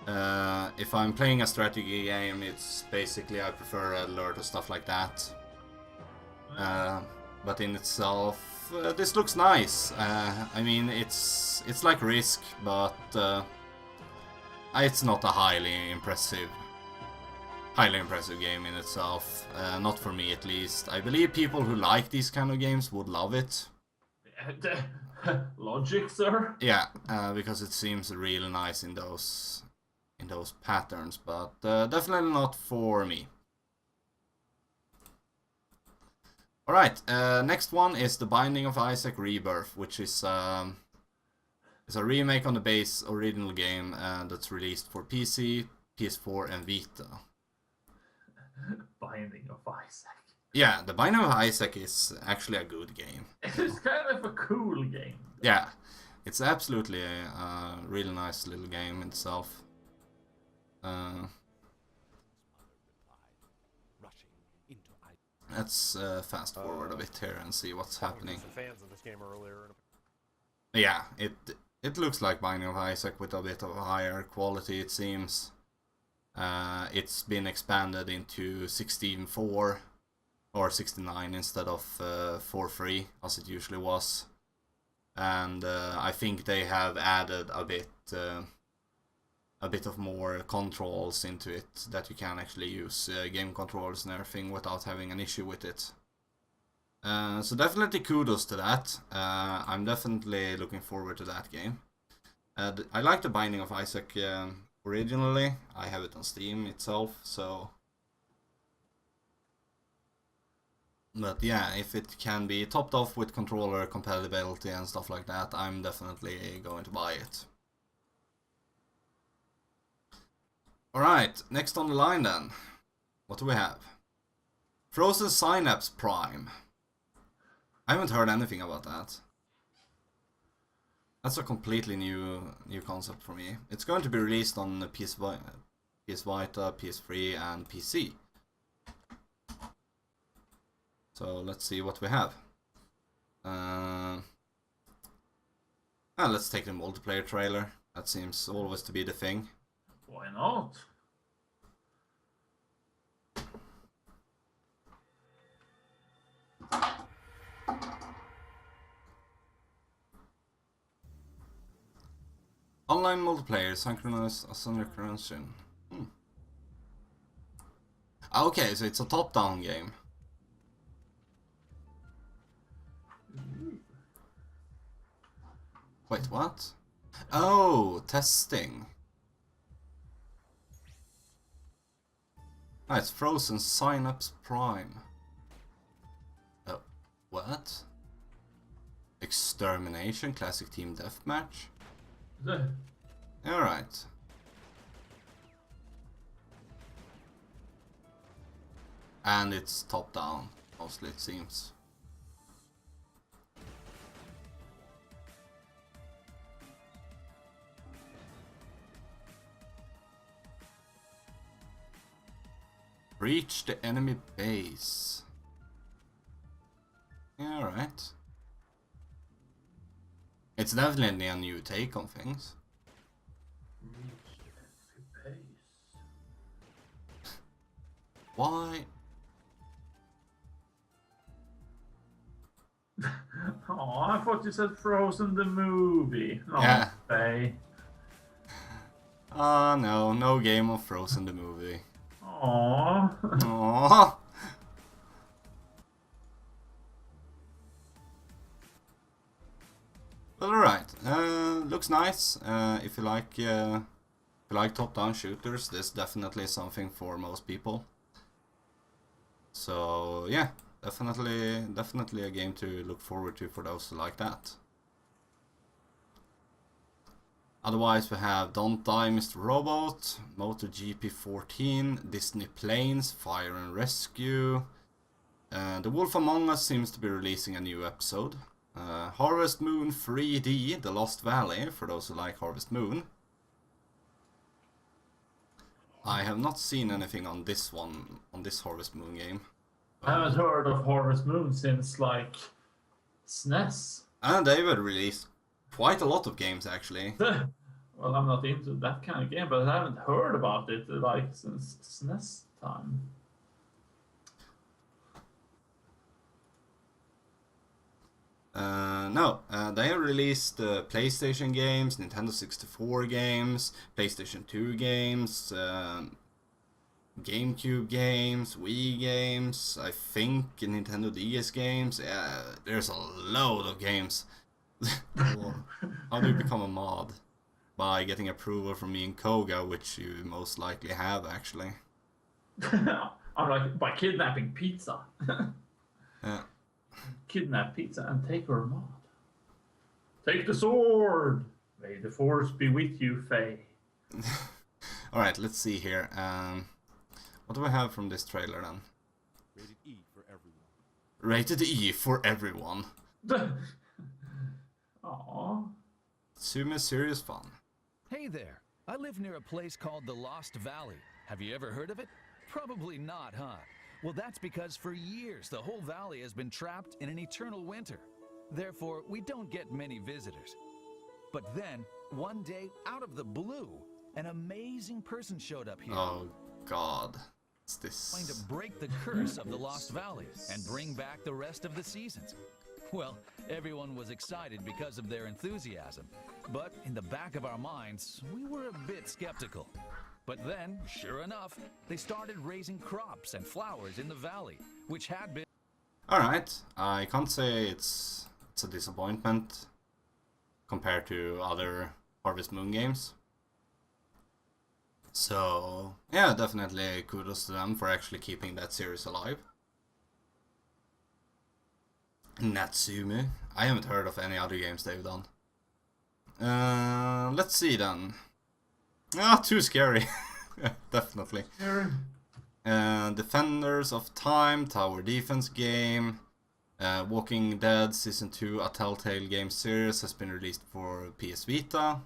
If I'm playing a strategy game, it's basically I prefer Alert or stuff like that. but in itself, this looks nice. I mean, it's like Risk, but it's not a highly impressive game in itself. Not for me, at least. I believe people who like these kind of games would love it. Logic, sir. Yeah, because it seems really nice in those patterns, but definitely not for me. Alright, next one is The Binding of Isaac Rebirth, which is a remake on the base original game that's released for PC, PS4 and Vita. Binding of Isaac. Yeah, The Binding of Isaac is actually a good game. It's kind of a cool game. Yeah, it's absolutely a really nice little game itself. Let's fast forward a bit here and see what's happening. Yeah, it looks like Binding of Isaac with a bit of higher quality, it seems. It's been expanded into 16.4 or 69 instead of 4.3 as it usually was. And I think they have added a bit of more controls into it, that you can actually use game controllers and everything without having an issue with it. So definitely kudos to that. I'm definitely looking forward to that game. I like The Binding of Isaac originally. I have it on Steam itself, so... But yeah, if it can be topped off with controller compatibility and stuff like that, I'm definitely going to buy it. Alright, next on the line then. What do we have? Frozen Synapse Prime. I haven't heard anything about that. That's a completely new concept for me. It's going to be released on PS Vita, PS3 and PC. So let's see what we have. Let's take the multiplayer trailer. That seems always to be the thing. Why not? Online multiplayer, synchronized synchronization. Okay, so it's a top-down game. Wait, what? Oh, testing. Ah, it's Frozen Synapse Prime. Oh, what? Extermination Classic Team Deathmatch? Alright. And it's top down, mostly it seems. Reach the enemy base. Yeah, alright. It's definitely a new take on things. Reach the enemy base. Why? Oh, I thought you said Frozen the movie. Oh, Yeah. Faye. No game of Frozen the movie. Aww. Aww. Well, alright. Looks nice. If you like top-down shooters, this is definitely something for most people. So yeah, definitely a game to look forward to for those who like that. Otherwise, we have Don't Die, Mr. Robot, MotoGP 14, Disney Planes, Fire and Rescue. The Wolf Among Us seems to be releasing a new episode. Harvest Moon 3D, The Lost Valley, for those who like Harvest Moon. I have not seen anything on this one, on this Harvest Moon game. I haven't heard of Harvest Moon since, like, SNES. And they would release quite a lot of games, actually. Well, I'm not into that kind of game, but I haven't heard about it, like, since SNES time. No, they have released PlayStation games, Nintendo 64 games, PlayStation 2 games, GameCube games, Wii games, I think Nintendo DS games. Yeah, there's a load of games. How do you become a mod? By getting approval from me and Koga, which you most likely have actually. I'm like, by kidnapping Pizza. Yeah. Kidnap Pizza and take her mod. Take the sword! May the force be with you, Faye. Alright, let's see here. What do we have from this trailer then? Rated E for everyone. Rated E for everyone. Aww. Sume serious fun. Hey there. I live near a place called the Lost Valley. Have you ever heard of it? Probably not, huh? Well, that's because for years the whole valley has been trapped in an eternal winter. Therefore, we don't get many visitors. But then, one day, out of the blue, an amazing person showed up here. Oh god. What's this? Trying to break the curse of the Lost Valley and bring back the rest of the seasons. Well, everyone was excited because of their enthusiasm. But in the back of our minds, we were a bit skeptical. But then, sure enough, they started raising crops and flowers in the valley, which had been... Alright, I can't say it's a disappointment compared to other Harvest Moon games. So, yeah, definitely kudos to them for actually keeping that series alive. Natsume. I haven't heard of any other games they've done. Let's see then. Ah, too scary. Definitely. Defenders of Time, tower defense game. Walking Dead Season 2, a Telltale game series, has been released for PS Vita.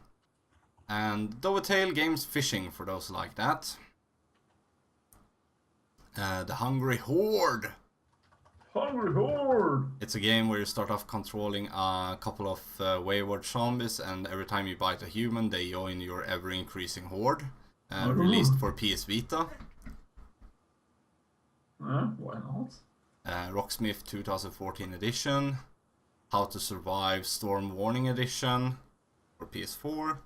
And Tale Games Fishing, for those who like that. The Hungry Horde. Hungry Horde! It's a game where you start off controlling a couple of wayward zombies, and every time you bite a human, they join your ever-increasing horde. Released for PS Vita. Why not? Rocksmith 2014 edition. How to Survive Storm Warning edition for PS4.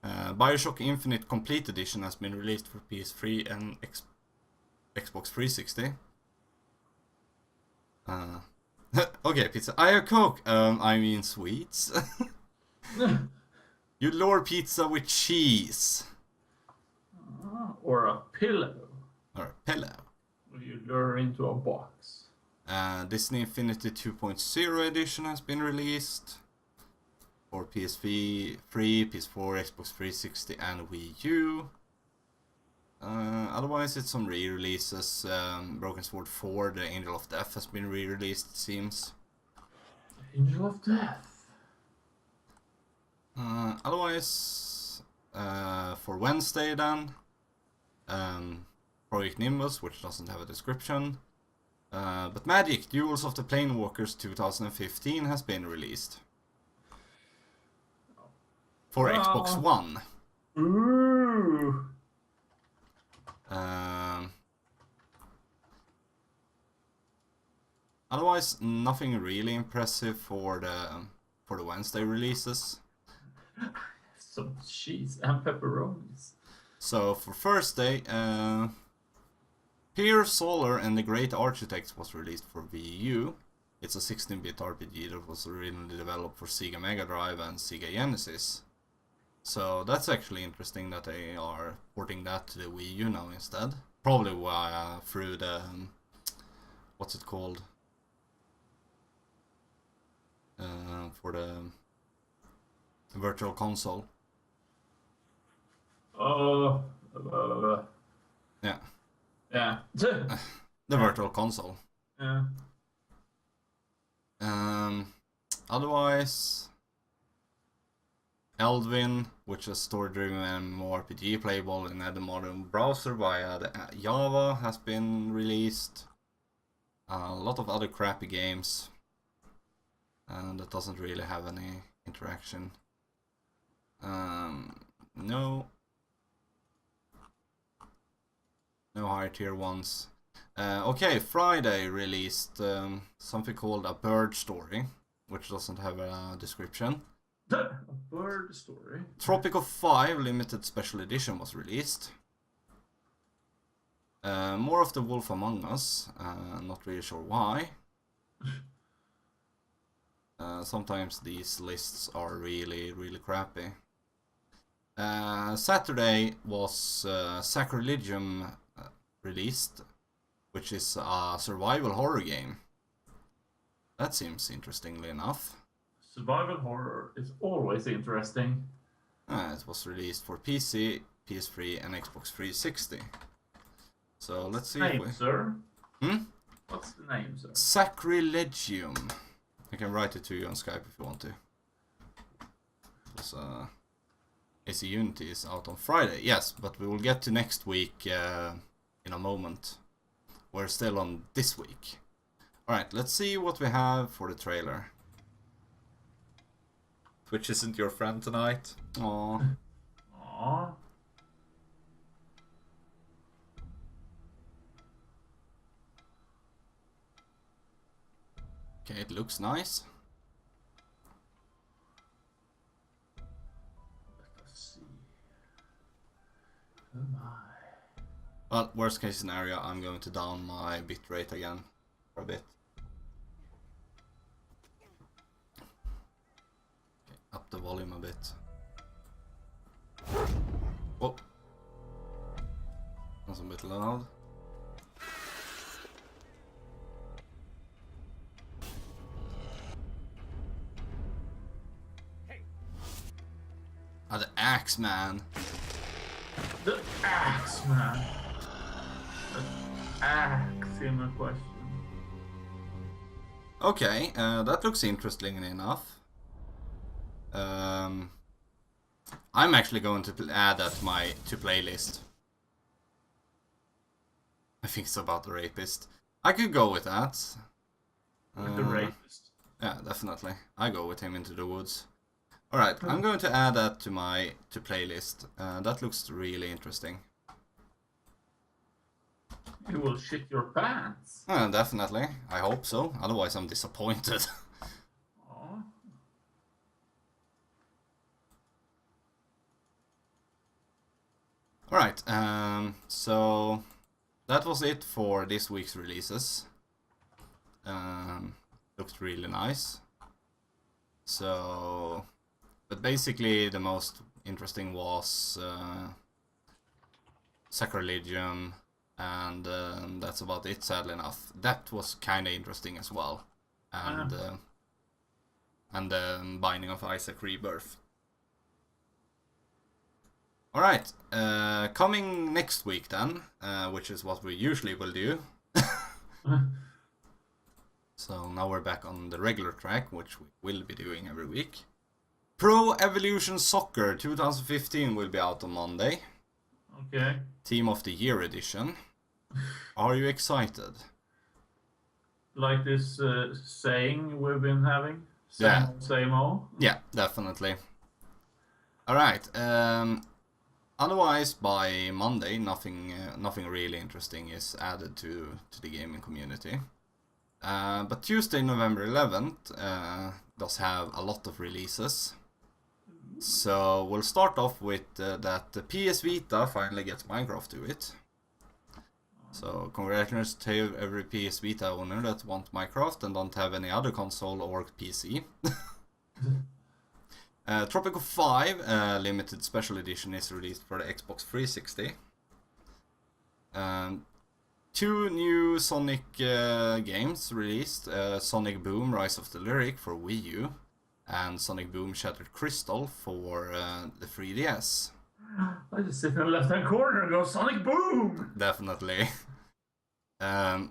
Bioshock Infinite Complete Edition has been released for PS3 and Xbox 360. Okay, pizza. I have Coke. I mean sweets. You lure pizza with cheese. Or a pillow. Or a pillow. You lure into a box. Disney Infinity 2.0 edition has been released for PS3, PS4, Xbox 360 and Wii U. Otherwise it's some re-releases. Broken Sword 4, The Angel of Death has been re-released, it seems. Angel of Death. Otherwise, for Wednesday then, Project Nimbus, which doesn't have a description. But Magic, Duels of the Planewalkers 2015 has been released. For Xbox One. Ooh. Otherwise, nothing really impressive for the Wednesday releases. Some cheese and pepperonis. So for Thursday, Pier Solar and the Great Architects was released for Wii U. It's a 16-bit RPG that was originally developed for Sega Mega Drive and Sega Genesis. So that's actually interesting that they are porting that to the Wii U now instead. Probably through the what's it called? For the Virtual Console. Yeah. Yeah. The Virtual Console. Yeah. Otherwise, Eldwin, which is story-driven MMORPG playable in the modern browser via the Java, has been released. A lot of other crappy games, and that doesn't really have any interaction. No higher tier ones. Okay, Friday released something called A Bird Story, which doesn't have a description. A bird story. Tropico 5 limited special edition was released. More of the Wolf Among Us, not really sure why. Sometimes these lists are really, really crappy. Saturday was Sacrilegium released, which is a survival horror game. That seems interestingly enough. Survival horror is always interesting. It was released for PC, PS3 and Xbox 360. So let's see Name, if we... sir? Hmm? What's the name, sir? Sacrilegium. I can write it to you on Skype if you want to. Because, AC Unity is out on Friday. Yes, but we will get to next week in a moment. We're still on this week. Alright, let's see what we have for the trailer. Twitch isn't your friend tonight. Aww. Aww. Okay, it looks nice. Let us see. Oh my. Well, worst case scenario, I'm going to down my bitrate again for a bit. Okay, up the volume a bit. Oh, that's a bit loud. Ah, the axe man. The axe, man. The axe in a question. Okay, that looks interesting enough. I'm actually going to add that to my playlist. I think it's about the rapist. I could go with that. With the rapist. Yeah, definitely. I go with him into the woods. Alright, I'm going to add that to my playlist. That looks really interesting. You will shit your pants. Definitely. I hope so. Otherwise I'm disappointed. Aww. Alright, so that was it for this week's releases. Looked really nice. So, but basically the most interesting was Sacrilegium, and that's about it, sadly enough. That was kinda interesting as well. And Binding of Isaac Rebirth. Alright, coming next week then, which is what we usually will do. So now we're back on the regular track, which we will be doing every week. Pro Evolution Soccer 2015 will be out on Monday. Okay. Team of the Year edition. Are you excited? Like this saying we've been having? Same Yeah. old, same old? Yeah, definitely. Alright, otherwise by Monday nothing really interesting is added to the gaming community. But Tuesday, November 11th does have a lot of releases. So we'll start off with that the PS Vita finally gets Minecraft to it. So congratulations to every PS Vita owner that wants Minecraft and don't have any other console or PC. Tropico 5 limited special edition is released for the Xbox 360. 2 new Sonic games released. Sonic Boom Rise of the Lyric for Wii U and Sonic Boom Shattered Crystal for the 3DS. I just sit in the left hand corner and go Sonic Boom! Definitely.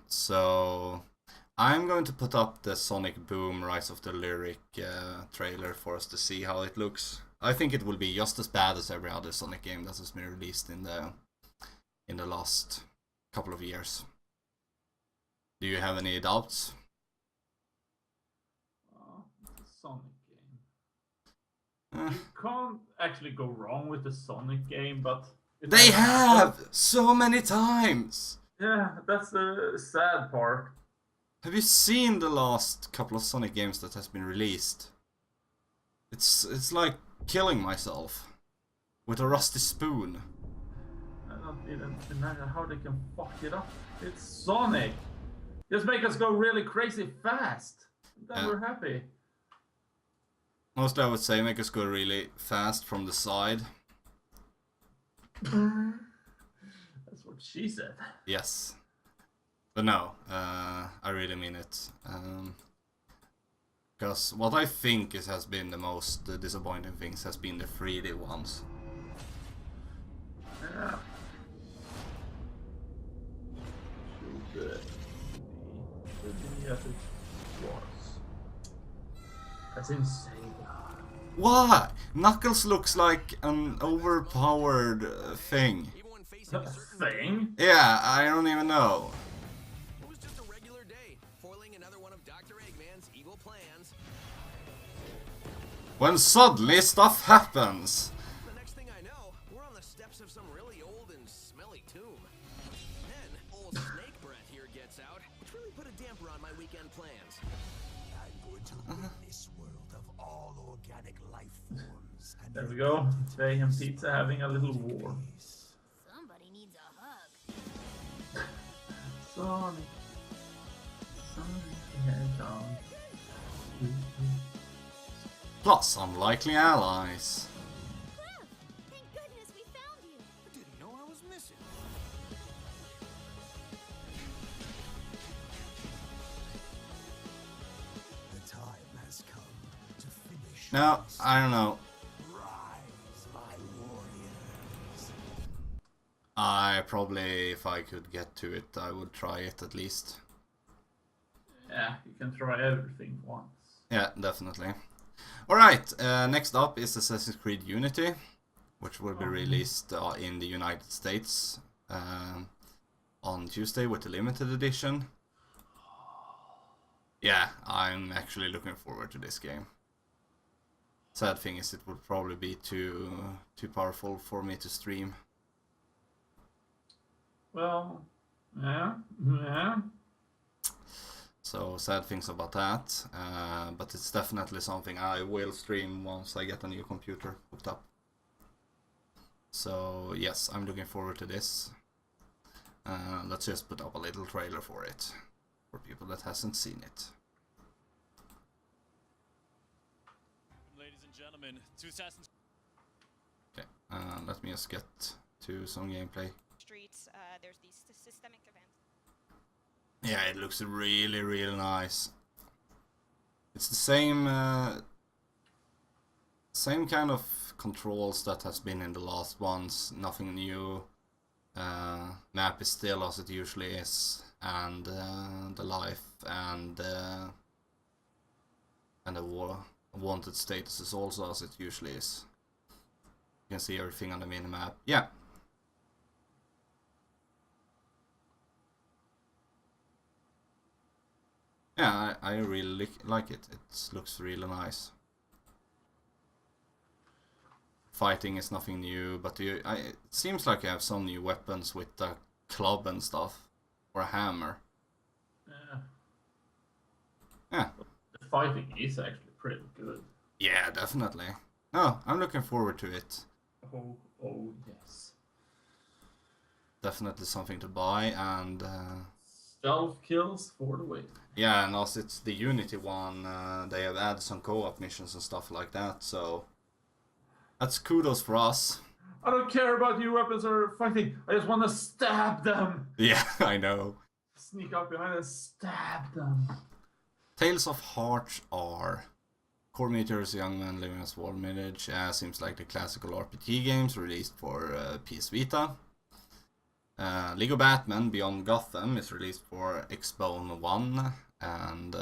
So I'm going to put up the Sonic Boom Rise of the Lyric trailer for us to see how it looks. I think it will be just as bad as every other Sonic game that has been released in the last couple of years. Do you have any doubts? Sonic game. You can't actually go wrong with the Sonic game, but They have so many times. Yeah, that's the sad part. Have you seen the last couple of Sonic games that has been released? It's like killing myself with a rusty spoon. I don't even imagine how they can fuck it up. It's Sonic. Just make us go really crazy fast. Then we're happy. Mostly I would say make us go really fast from the side. That's what she said. Yes. But no, I really mean it. Because what I think has been the most disappointing things has been the 3D ones. Yeah. Should be as it was. That's insane. What? Knuckles looks like an overpowered thing. Thing? Yeah, I don't even know. It was just a regular day, foiling another one of Dr. Eggman's evil plans. When suddenly stuff happens. The next thing I know, we're on the steps of some really old and smelly tomb. Then, old snake breath here gets out, which really put a damper on my weekend plans. I'm going to rid this world of all organic life forms. And There we go. They and Pizza having a little war. Somebody needs a hug. Sonic. Sonic the Hedgehog. Plus unlikely allies. Clem! Thank goodness we found you. I didn't know I was missing. The time has come to finish. Now, I don't know. Rise, my warriors. I probably, if I could get to it, I would try it at least. Yeah, you can try everything once. Yeah, definitely. Alright, next up is Assassin's Creed Unity, which will be released in the United States on Tuesday with the limited edition. Yeah, I'm actually looking forward to this game. Sad thing is it would probably be too powerful for me to stream. Well, yeah. So sad things about that, but it's definitely something I will stream once I get a new computer hooked up. So yes, I'm looking forward to this. Let's just put up a little trailer for it, for people that hasn't seen it. Ladies and gentlemen, to Assassin's Okay, let me just get to some gameplay. Streets, there's these systemic events. Yeah, it looks really, really nice. It's the same same kind of controls that has been in the last ones. Nothing new. Map is still as it usually is, and the life and the wanted status is also as it usually is. You can see everything on the minimap. Yeah. Yeah, I really like it. It looks really nice. Fighting is nothing new, but it seems like you have some new weapons with the club and stuff. Or a hammer. Yeah. Yeah. The fighting is actually pretty good. Yeah, definitely. No, I'm looking forward to it. Oh yes. Definitely something to buy, and Stealth kills for the win. yeah, and also it's the Unity one. They have added some co-op missions and stuff like that, so that's kudos for us. I don't care about your weapons or fighting. I just want to stab them. Yeah, I know. Sneak up behind and stab them. Tales of Hearts are core meteors, young man living as wall village. Seems like the classical RPG games released for PS Vita. Lego Batman Beyond Gotham is released for Xbone One and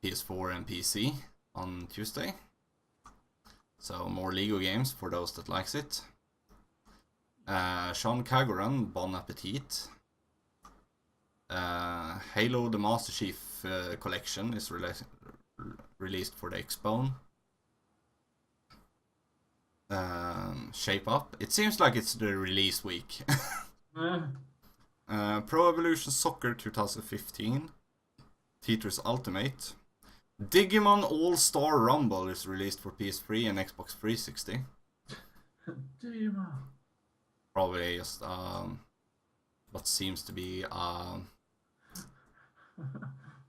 PS4 and PC on Tuesday. So more Lego games for those that likes it. Sean Kagoran Bon Appetit. Halo the Master Chief Collection is released for the Xbone. Shape Up. It seems like it's the release week. Pro Evolution Soccer 2015. Tetris Ultimate. Digimon All-Star Rumble is released for PS3 and Xbox 360. Digimon. Probably just what seems to be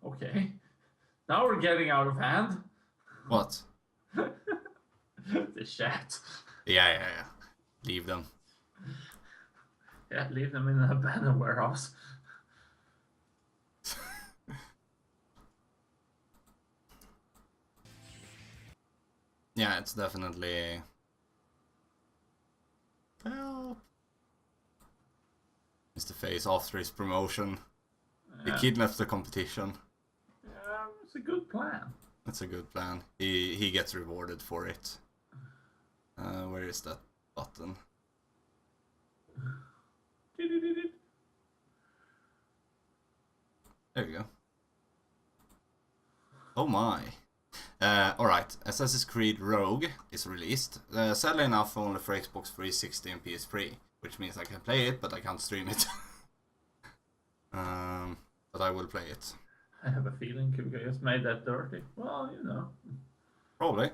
Okay. Now we're getting out of hand. what? The chat. Yeah. Leave them. Yeah, leave them in an abandoned warehouse. Yeah, it's definitely... Well... Mr. Face after his promotion. He kidnaps the competition. Yeah, it's a good plan. That's a good plan. He gets rewarded for it. Where is that button? There we go. Oh my. Alright, Assassin's Creed Rogue is released. Sadly enough, only for Xbox 360 and PS3, which means I can play it, but I can't stream it. But I will play it. I have a feeling Koga just made that dirty. Well, you know. Probably.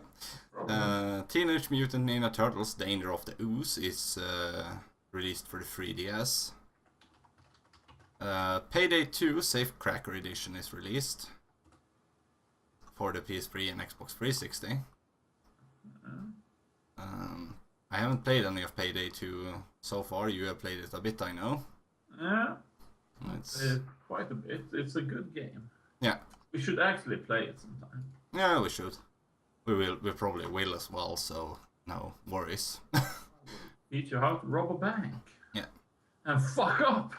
Teenage Mutant Ninja Turtles Danger of the Ooze is released for the 3DS. Payday 2 Safe Cracker Edition is released for the PS3 and Xbox 360. I haven't played any of Payday 2 so far. You have played it a bit, I know. Yeah. It's quite a bit. It's a good game. Yeah. We should actually play it sometime. Yeah, we should. We probably will as well, so no worries. Teach you how to rob a bank. Yeah. And fuck up!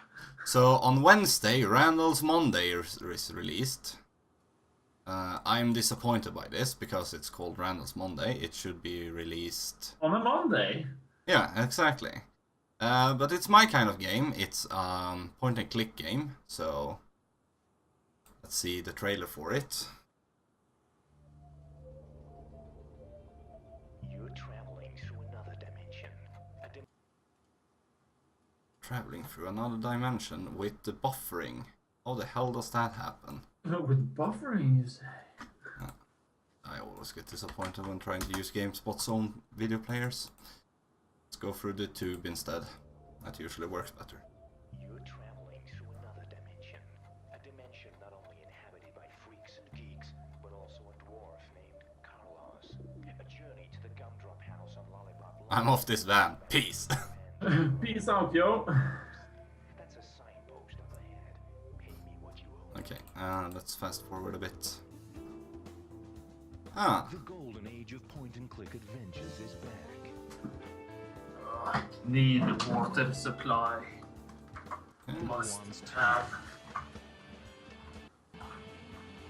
So on Wednesday, Randall's Monday is released. I'm disappointed by this because it's called Randall's Monday. It should be released on a Monday. Yeah, exactly. But it's my kind of game. It's point and click game. So let's see the trailer for it. You're traveling through another dimension. Traveling through another dimension with the buffering. How the hell does that happen? With buffering, you say? I always get disappointed when trying to use GameSpot's own video players. Let's go through the tube instead. That usually works better. You're traveling through another dimension. A dimension not only inhabited by freaks and geeks, but also a dwarf named Carlos. A journey to the gumdrop house on Lollipop. I'm off this van. Peace. Peace out, yo. That's a signpost up ahead. Pay me what you owe. Okay, let's fast forward a bit. The golden age of point-and-click adventures is back. Need water supply. Must have.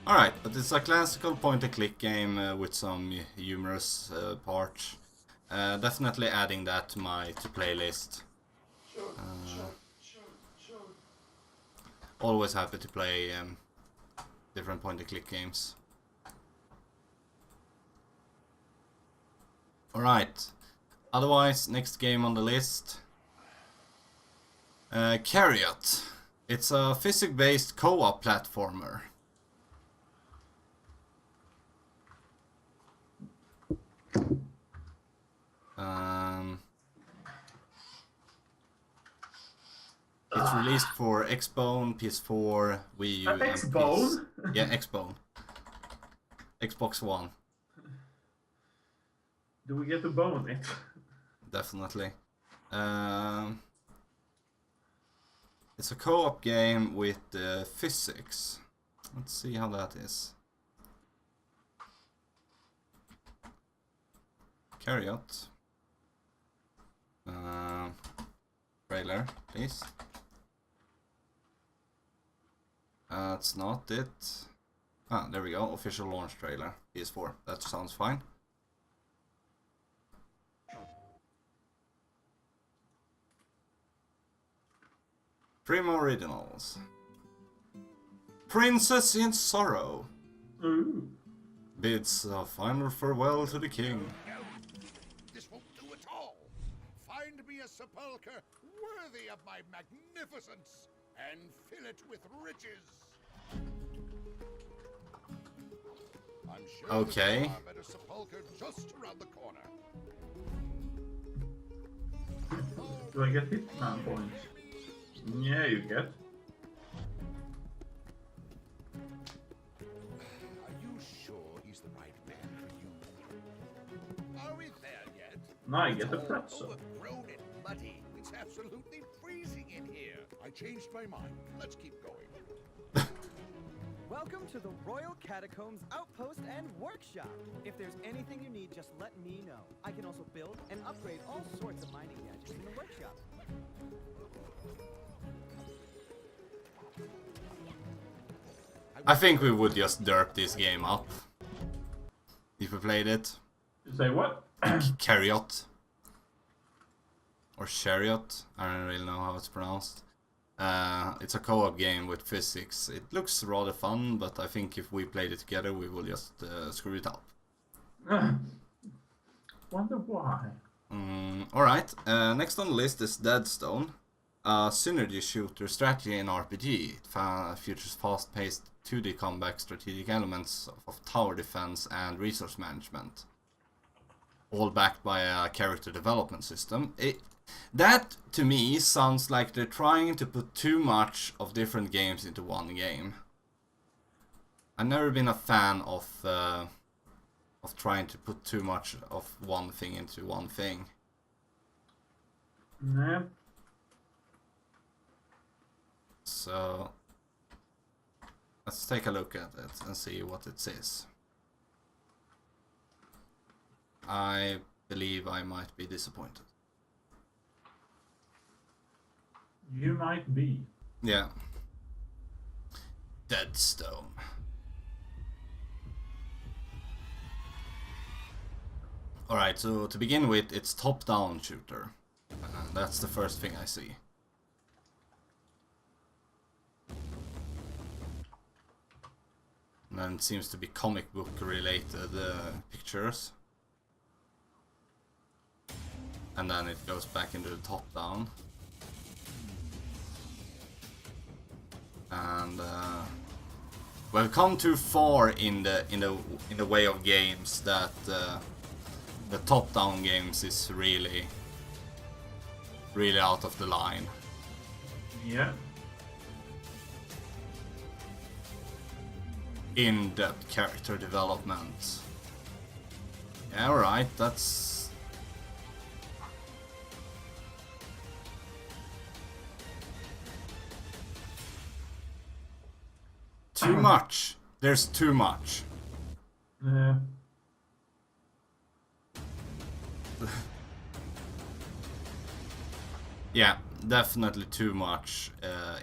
Alright, but it's a classical point-and-click game with some humorous parts. Definitely adding that to my playlist. Always happy to play different point-and-click games. Alright, otherwise, next game on the list. Chariot. It's a physics-based co-op platformer. It's released for Xbone, PS4, Wii U, and Xbone? Yeah, Xbone. Xbox One. Do we get to bone it? Definitely. It's a co-op game with physics. Let's see how that is. Chariot. Trailer, please. That's not it. Ah, there we go. Official launch trailer. PS4. That sounds fine. Primo Originals. Princess in Sorrow. Ooh. Bids a final farewell to the king. No, this won't do at all. Find me a sepulcher worthy of my magnificence. and fill it with riches. I'm sure Okay. there's a better sepulcher just around the corner. Do I get Hitman points? Yeah, you get. Are you sure he's the right man for you? Are we there yet? Now I get the It's all pretzel. overgrown and muddy. It's absolutely freezing in here. I changed my mind. Let's keep going. Welcome to the Royal Catacombs Outpost and Workshop. If there's anything you need, just let me know. I can also build and upgrade all sorts of mining gadgets in the workshop. I think we would just derp this game up. If we played it. You say what? Chariot. Or Chariot. I don't really know how it's pronounced. It's a co-op game with physics. It looks rather fun, but I think if we played it together, we will just screw it up. Wonder why. Alright, next on the list is Deadstone. A synergy shooter strategy and RPG. It features fast-paced 2D combat, strategic elements of tower defense and resource management. All backed by a character development system. That, to me, sounds like they're trying to put too much of different games into one game. I've never been a fan of trying to put too much of one thing into one thing. Nah. So, let's take a look at it and see what it says. I believe I might be disappointed. You might be. Yeah. Deadstone. Alright, so to begin with, it's top-down shooter. That's the first thing I see. And then it seems to be comic book related pictures. And then it goes back into the top-down. And we've come too far in the way of games that the top-down games is really out of the line. Yeah. In-depth character development. Yeah, alright, that's... Too much. There's too much. Yeah. Yeah, definitely too much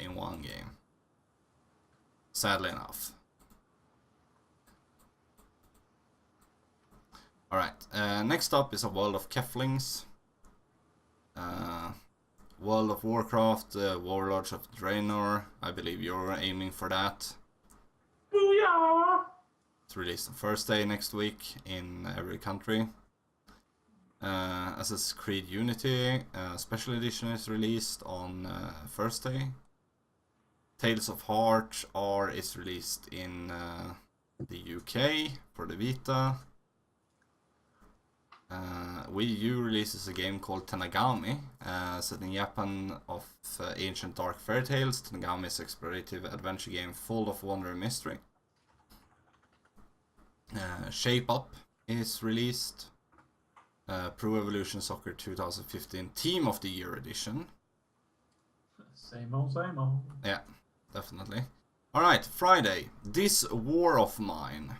in one game. Sadly enough. Alright, next up is a World of Keflings. World of Warcraft, Warlords of Draenor. I believe you're aiming for that. Booyah! It's released on Thursday next week in every country. Assassin's Creed Unity Special Edition is released on Thursday. Tales of Heart R is released in the UK for the Vita. Wii U releases a game called Tanagami, set in Japan of ancient dark fairy tales. Tanagami is an explorative adventure game full of wonder and mystery. Shape Up is released. Pro Evolution Soccer 2015 Team of the Year edition. Same old, same old. Yeah, definitely. Alright, Friday. This War of Mine.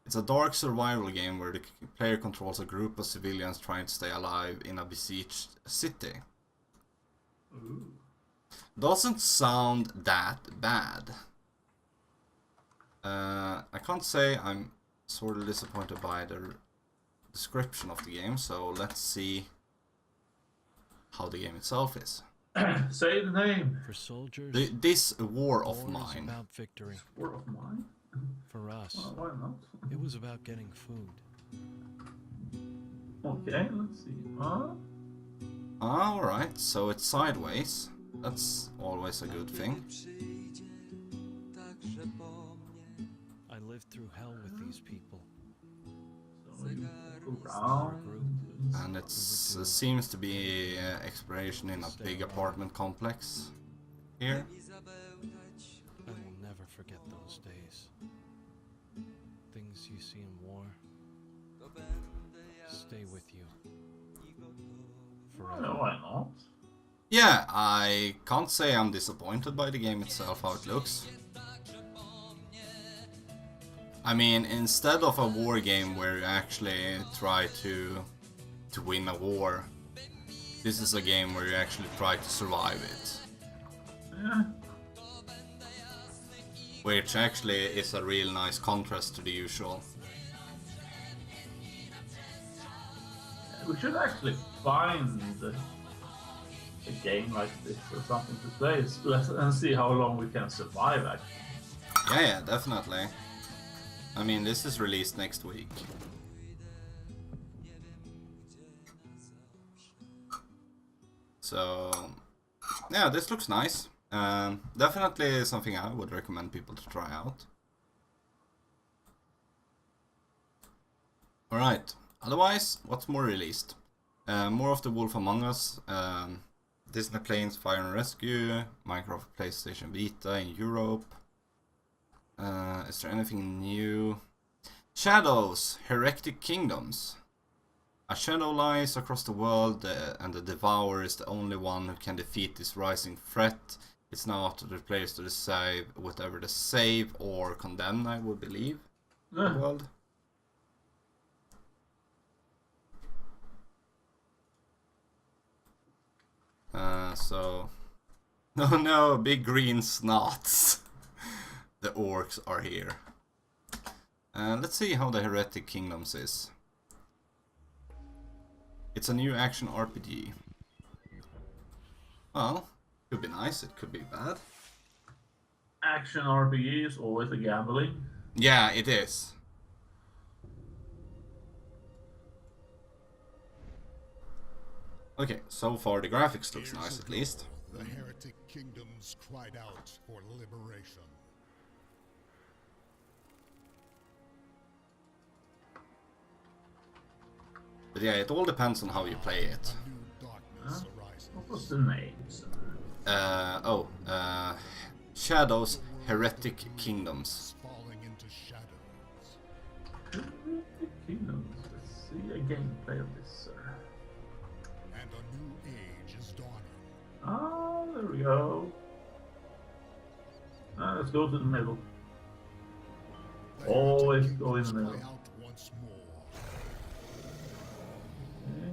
It's a dark survival game where the player controls a group of civilians trying to stay alive in a besieged city. Ooh. Doesn't sound that bad. I can't say I'm sort of disappointed by the description of the game, so let's see how the game itself is. Say the name. For soldiers, This War of war is Mine. about victory. War of mine? For us, Why not? it was about getting food. Okay, let's see. Alright, so it's sideways. That's always a good thing. I lived through hell with these people. So you walk around. And it seems to be exploration in a big apartment complex here. I will never forget those days. Things you see in war stay with you forever. No, why not? Yeah, I can't say I'm disappointed by the game itself, how it looks. I mean, instead of a war game where you actually try to win a war, this is a game where you actually try to survive it. Yeah. Which actually is a real nice contrast to the usual. We should actually find a game like this or something to play and see how long we can survive actually. Yeah, definitely. I mean, this is released next week. So, yeah, this looks nice. Definitely something I would recommend people to try out. Alright, otherwise, what's more released? More of the Wolf Among Us, Disney Planes Fire and Rescue, Minecraft PlayStation Vita in Europe. Is there anything new? Shadows, Heretic Kingdoms. A shadow lies across the world, and the Devourer is the only one who can defeat this rising threat. It's now up to the players to decide whatever to save or condemn, I would believe, the world. So... No, big green snots. The orcs are here. Let's see how the Heretic Kingdoms is. It's a new action RPG. Well, could be nice, it could be bad. Action RPG is always a gambling. Yeah, it is. Okay, so far the graphics looks nice at least. The Heretic Kingdoms cried out for liberation. But yeah, it all depends on how you play it. What was the name? Shadows, Heretic Kingdoms. Falling into shadows. Heretic Kingdoms. Let's see a gameplay of this, sir. And a new age is dawning. Ah, there we go. Let's go to the middle. Always go in the middle. Cry out once more. Okay.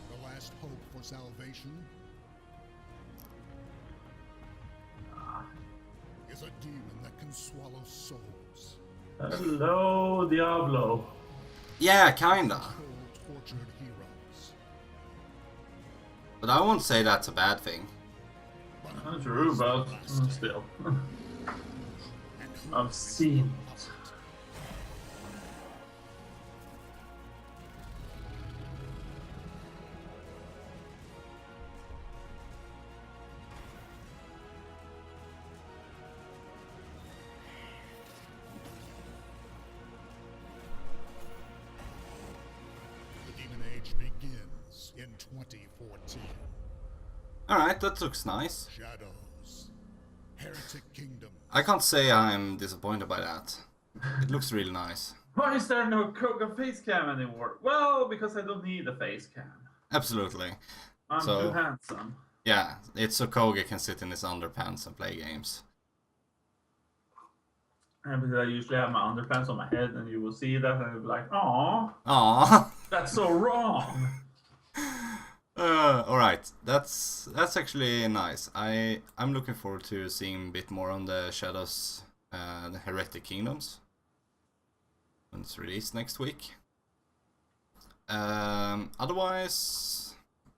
The last hope for salvation is a demon that can swallow souls. Hello, Diablo. Yeah, kinda. Tortured heroes. But I won't say that's a bad thing. Not true, but still. I've seen it. The demon age begins in 2014. Alright, that looks nice. Shadows. Heretic Kingdom. I can't say I'm disappointed by that. It looks really nice. Why is there no Koga face cam anymore? Well, because I don't need a face cam. Absolutely. I'm So- too handsome. Yeah, it's so Koga can sit in his underpants and play games. And because I usually have my underpants on my head, and you will see that, and you'll be like, "Aw, Aww. that's so wrong." Alright, that's actually nice. I'm looking forward to seeing a bit more on the Shadows, the Heretic Kingdoms, when it's released next week. Otherwise,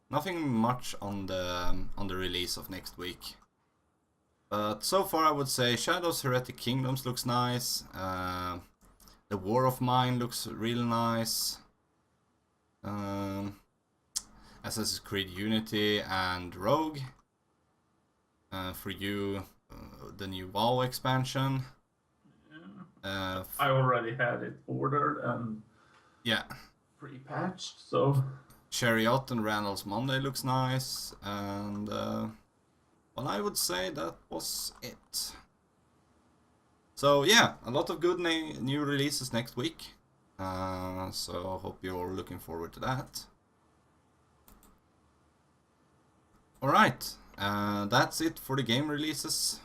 nothing much on the release of next week. But so far, I would say Shadows Heretic Kingdoms looks nice. The War of Mine looks real nice. Assassin's Creed Unity and Rogue. For you, the new WoW expansion. I already had it ordered and pre-patched, so... Chariot and Randall's Monday looks nice, and well, I would say that was it. So yeah, a lot of good new releases next week. So hope you're looking forward to that. Alright, that's it for the game releases.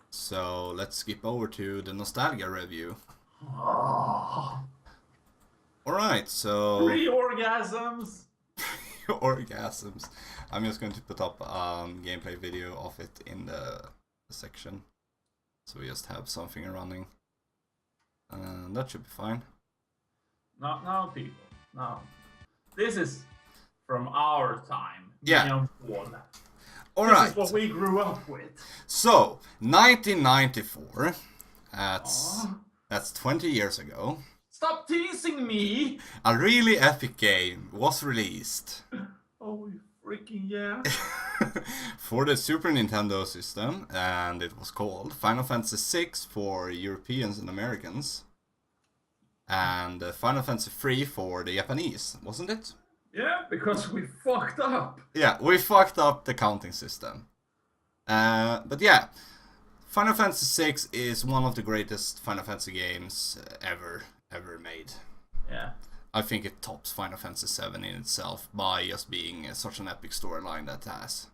So let's skip over to the nostalgia review. Alright, so... 3 orgasms! Orgasms. I'm just going to put up a gameplay video of it in the section. So we just have something running. And that should be fine. Now people, now. This is from our time. Yeah. Alright. This is what we grew up with. So, 1994. That's 20 years ago. Stop teasing me! A really epic game was released. Oh, you freaking yeah. For the Super Nintendo system, and it was called Final Fantasy VI for Europeans and Americans. And Final Fantasy III for the Japanese, wasn't it? Yeah, because we fucked up. Yeah, we fucked up the counting system. But yeah, Final Fantasy VI is one of the greatest Final Fantasy games ever made. Yeah. I think it tops Final Fantasy VII in itself by just being such an epic storyline that it has.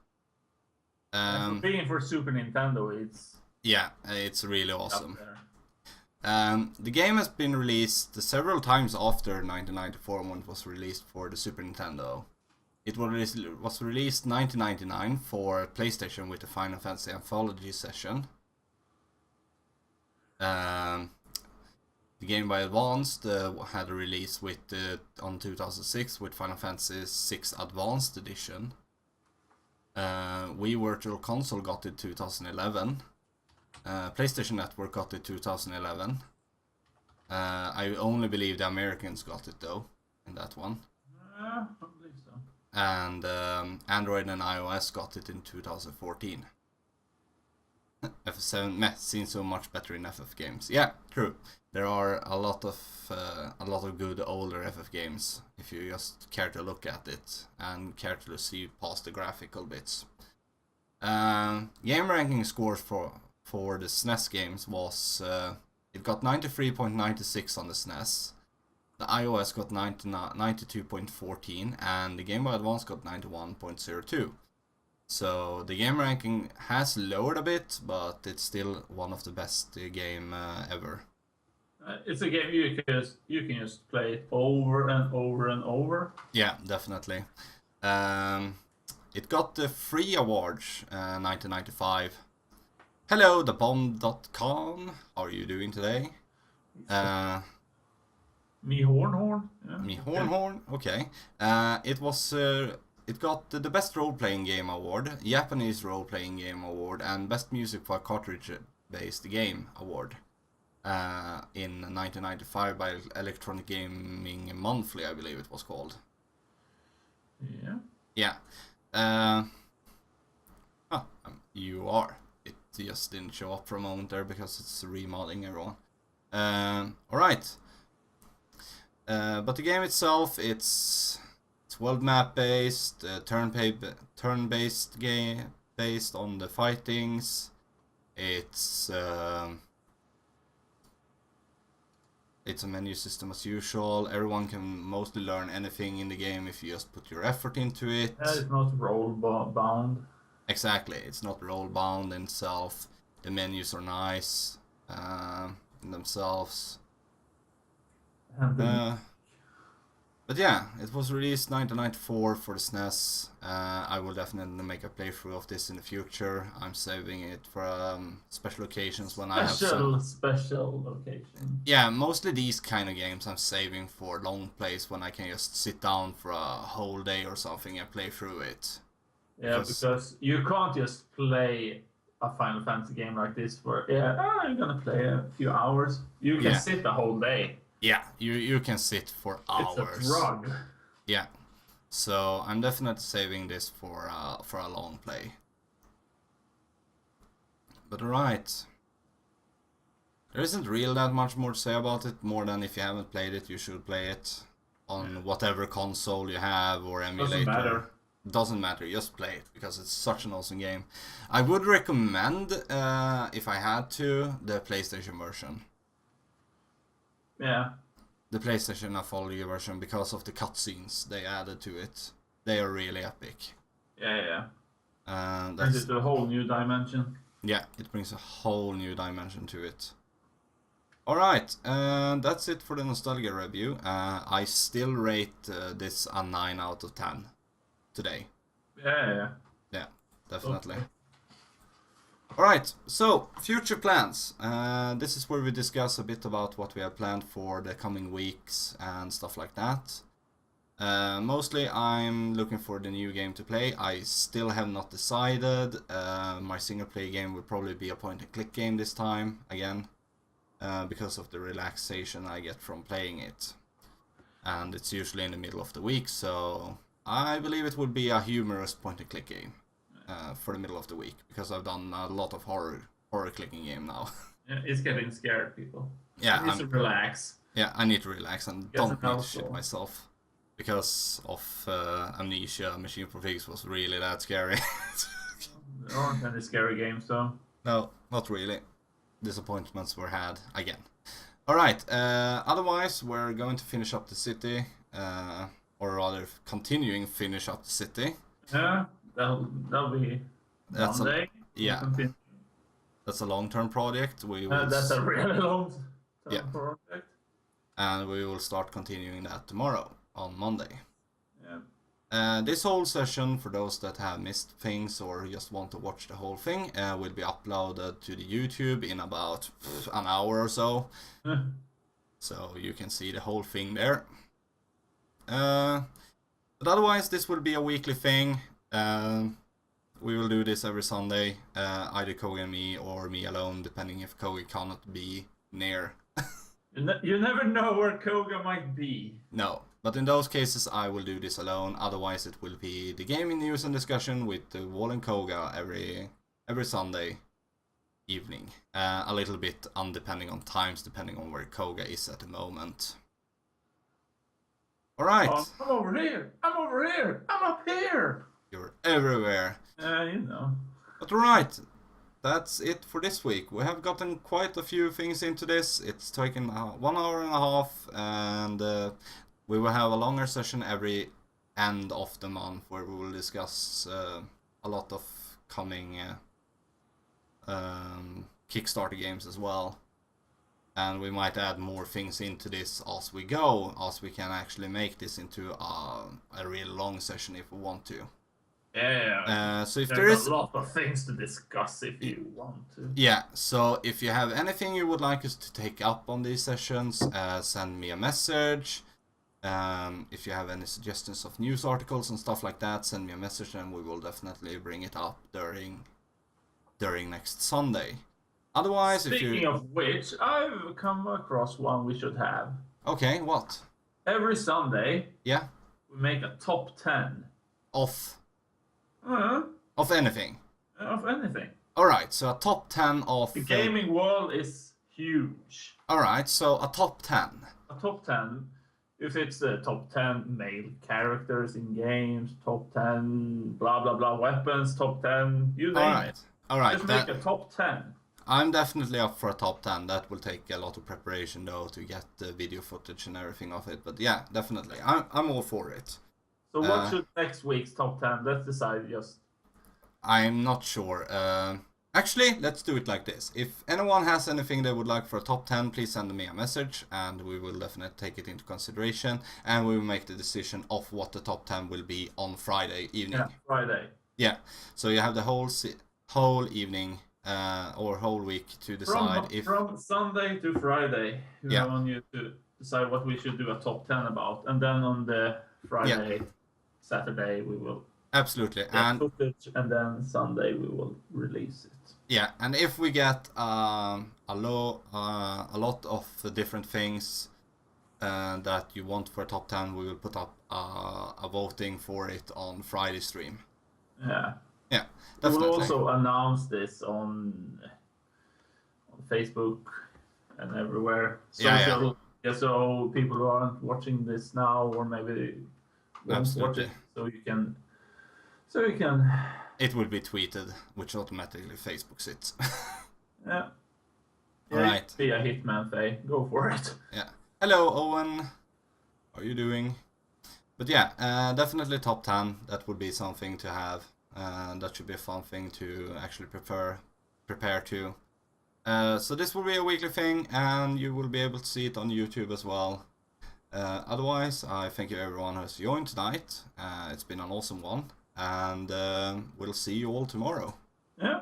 For being for Super Nintendo, it's... Yeah, it's really awesome. The game has been released several times after 1994 when it was released for the Super Nintendo. It was released 1999 for PlayStation with the Final Fantasy Anthology session. The Game Boy Advanced had a release with on 2006 with Final Fantasy VI Advanced Edition. Wii Virtual Console got it 2011. PlayStation Network got it 2011. I only believe the Americans got it though in that one. I believe so. And Android and iOS got it in 2014. FF7 seems so much better in FF games. Yeah, true. There are a lot of good older FF games if you just care to look at it and care to see past the graphical bits. Game ranking scores for the SNES games was it got 93.96 on the SNES. The iOS got 92.14 and the Game Boy Advance got 91.02. So the game ranking has lowered a bit, but it's still one of the best game ever. It's a game you can just play it over and over and over. Yeah, definitely. It got the free awards 1995. Hello, thebomb.com. How are you doing today? Me horn. Yeah. Me horn. Okay. It got the Best Role-Playing Game Award, Japanese Role-Playing Game Award, and Best Music for a Cartridge-Based Game Award in 1995 by Electronic Gaming Monthly, I believe it was called. Yeah. Yeah. You are. It just didn't show up for a moment there because it's remodding everyone. Alright. But the game itself, it's world map based, turn-based game based on the fightings. It's a menu system as usual. Everyone can mostly learn anything in the game if you just put your effort into it. It's not role bound. Exactly, it's not role bound in itself. The menus are nice in themselves. But yeah, it was released 1994 for the SNES. I will definitely make a playthrough of this in the future. I'm saving it for special occasions when I have some... Special occasion. Yeah, mostly these kind of games I'm saving for long plays when I can just sit down for a whole day or something and play through it. Yeah, because you can't just play a Final Fantasy game like this for, I'm gonna play a few hours. You can sit the whole day. Yeah, you can sit for hours. It's a drug. Yeah. So I'm definitely saving this for a long play. But alright. There isn't really that much more to say about it, more than if you haven't played it, you should play it on whatever console you have or emulator. Doesn't matter. Doesn't matter, just play it, because it's such an awesome game. I would recommend, if I had to, the PlayStation version. Yeah. The PlayStation Apology version, because of the cutscenes they added to it. They are really epic. Yeah. That's Brings it to a whole new dimension. Yeah, it brings a whole new dimension to it. Alright, that's it for the Nostalgia review. I still rate this a 9 out of 10 today. Yeah. Yeah, definitely. Okay. Alright, so future plans. This is where we discuss a bit about what we have planned for the coming weeks and stuff like that. Mostly I'm looking for the new game to play. I still have not decided. My single player game will probably be a point and click game this time again, because of the relaxation I get from playing it. And it's usually in the middle of the week, so I believe it would be a humorous point and click game for the middle of the week, because I've done a lot of horror clicking game now. Yeah, it's getting scared, people. Yeah, I need to relax. Yeah, I need to relax and don't need to shit myself. Because of Amnesia, Machine for Pigs was really that scary. There aren't any scary games, though. No, not really. Disappointments were had again. Alright, otherwise we're going to finish up the city, or rather continuing finish up the city. Yeah, that'll be Monday. Yeah, that's a long-term project. That's a really long-term project. And we will start continuing that tomorrow, on Monday. Yeah. This whole session, for those that have missed things or just want to watch the whole thing, will be uploaded to the YouTube in about an hour or so. So you can see the whole thing there. But otherwise, this will be a weekly thing. We will do this every Sunday, either Koga and me, or me alone, depending if Koga cannot be near. You never know where Koga might be. No, but in those cases I will do this alone. Otherwise it will be the gaming news and discussion with the Wall and Koga every Sunday evening. A little bit depending on times, depending on where Koga is at the moment. Alright. I'm over here. I'm over here. I'm up here. You're everywhere. You know. But alright. That's it for this week. We have gotten quite a few things into this. It's taken 1 hour and a half, and we will have a longer session every end of the month where we will discuss a lot of coming Kickstarter games as well. And we might add more things into this as we go, as we can actually make this into a real long session if we want to. Yeah. So if there's a lot of things to discuss if you want to. Yeah. So if you have anything you would like us to take up on these sessions, send me a message. If you have any suggestions of news articles and stuff like that, send me a message, and we will definitely bring it up during next Sunday. Otherwise, speaking of which, I've come across one we should have. Okay, what? Every Sunday. Yeah. We make a top 10 of. Of anything. Of anything. Alright, so a top 10 of... The gaming world is huge. Alright, so a top 10. A top 10, if it's the top 10 male characters in games, top 10 blah blah blah weapons, top 10, you name it. Alright. Just make a top 10. I'm definitely up for a top 10. That will take a lot of preparation though to get the video footage and everything of it. But yeah, definitely. I'm all for it. So what should next week's top 10? Let's decide just. I'm not sure. Actually, let's do it like this. If anyone has anything they would like for a top 10, please send me a message and we will definitely take it into consideration. And we will make the decision of what the top 10 will be on Friday evening. Yeah, Friday. Yeah, so you have the whole evening or whole week to decide from Sunday to Friday. We want you to decide what we should do a top 10 about. And then on the Friday, Saturday, we will... Absolutely, and footage, and then Sunday we will release it. Yeah, and if we get a lot of different things, that you want for a top 10, we will put up a voting for it on Friday stream. Yeah. Yeah, We'll definitely. also announce this on Facebook and everywhere. Social. Yeah, so people who aren't watching this now, or maybe won't watch it, so you can. It will be tweeted, which automatically Facebooks it. Yeah. Alright. Be a hitman, Faye. Go for it. Yeah. Hello, Owen. How are you doing? But yeah, definitely top 10. That would be something to have. That should be a fun thing to actually prepare to. So this will be a weekly thing, and you will be able to see it on YouTube as well. Otherwise, I thank you everyone who has joined tonight. It's been an awesome one, and we'll see you all tomorrow. Yeah.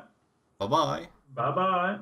Bye-bye. Bye-bye.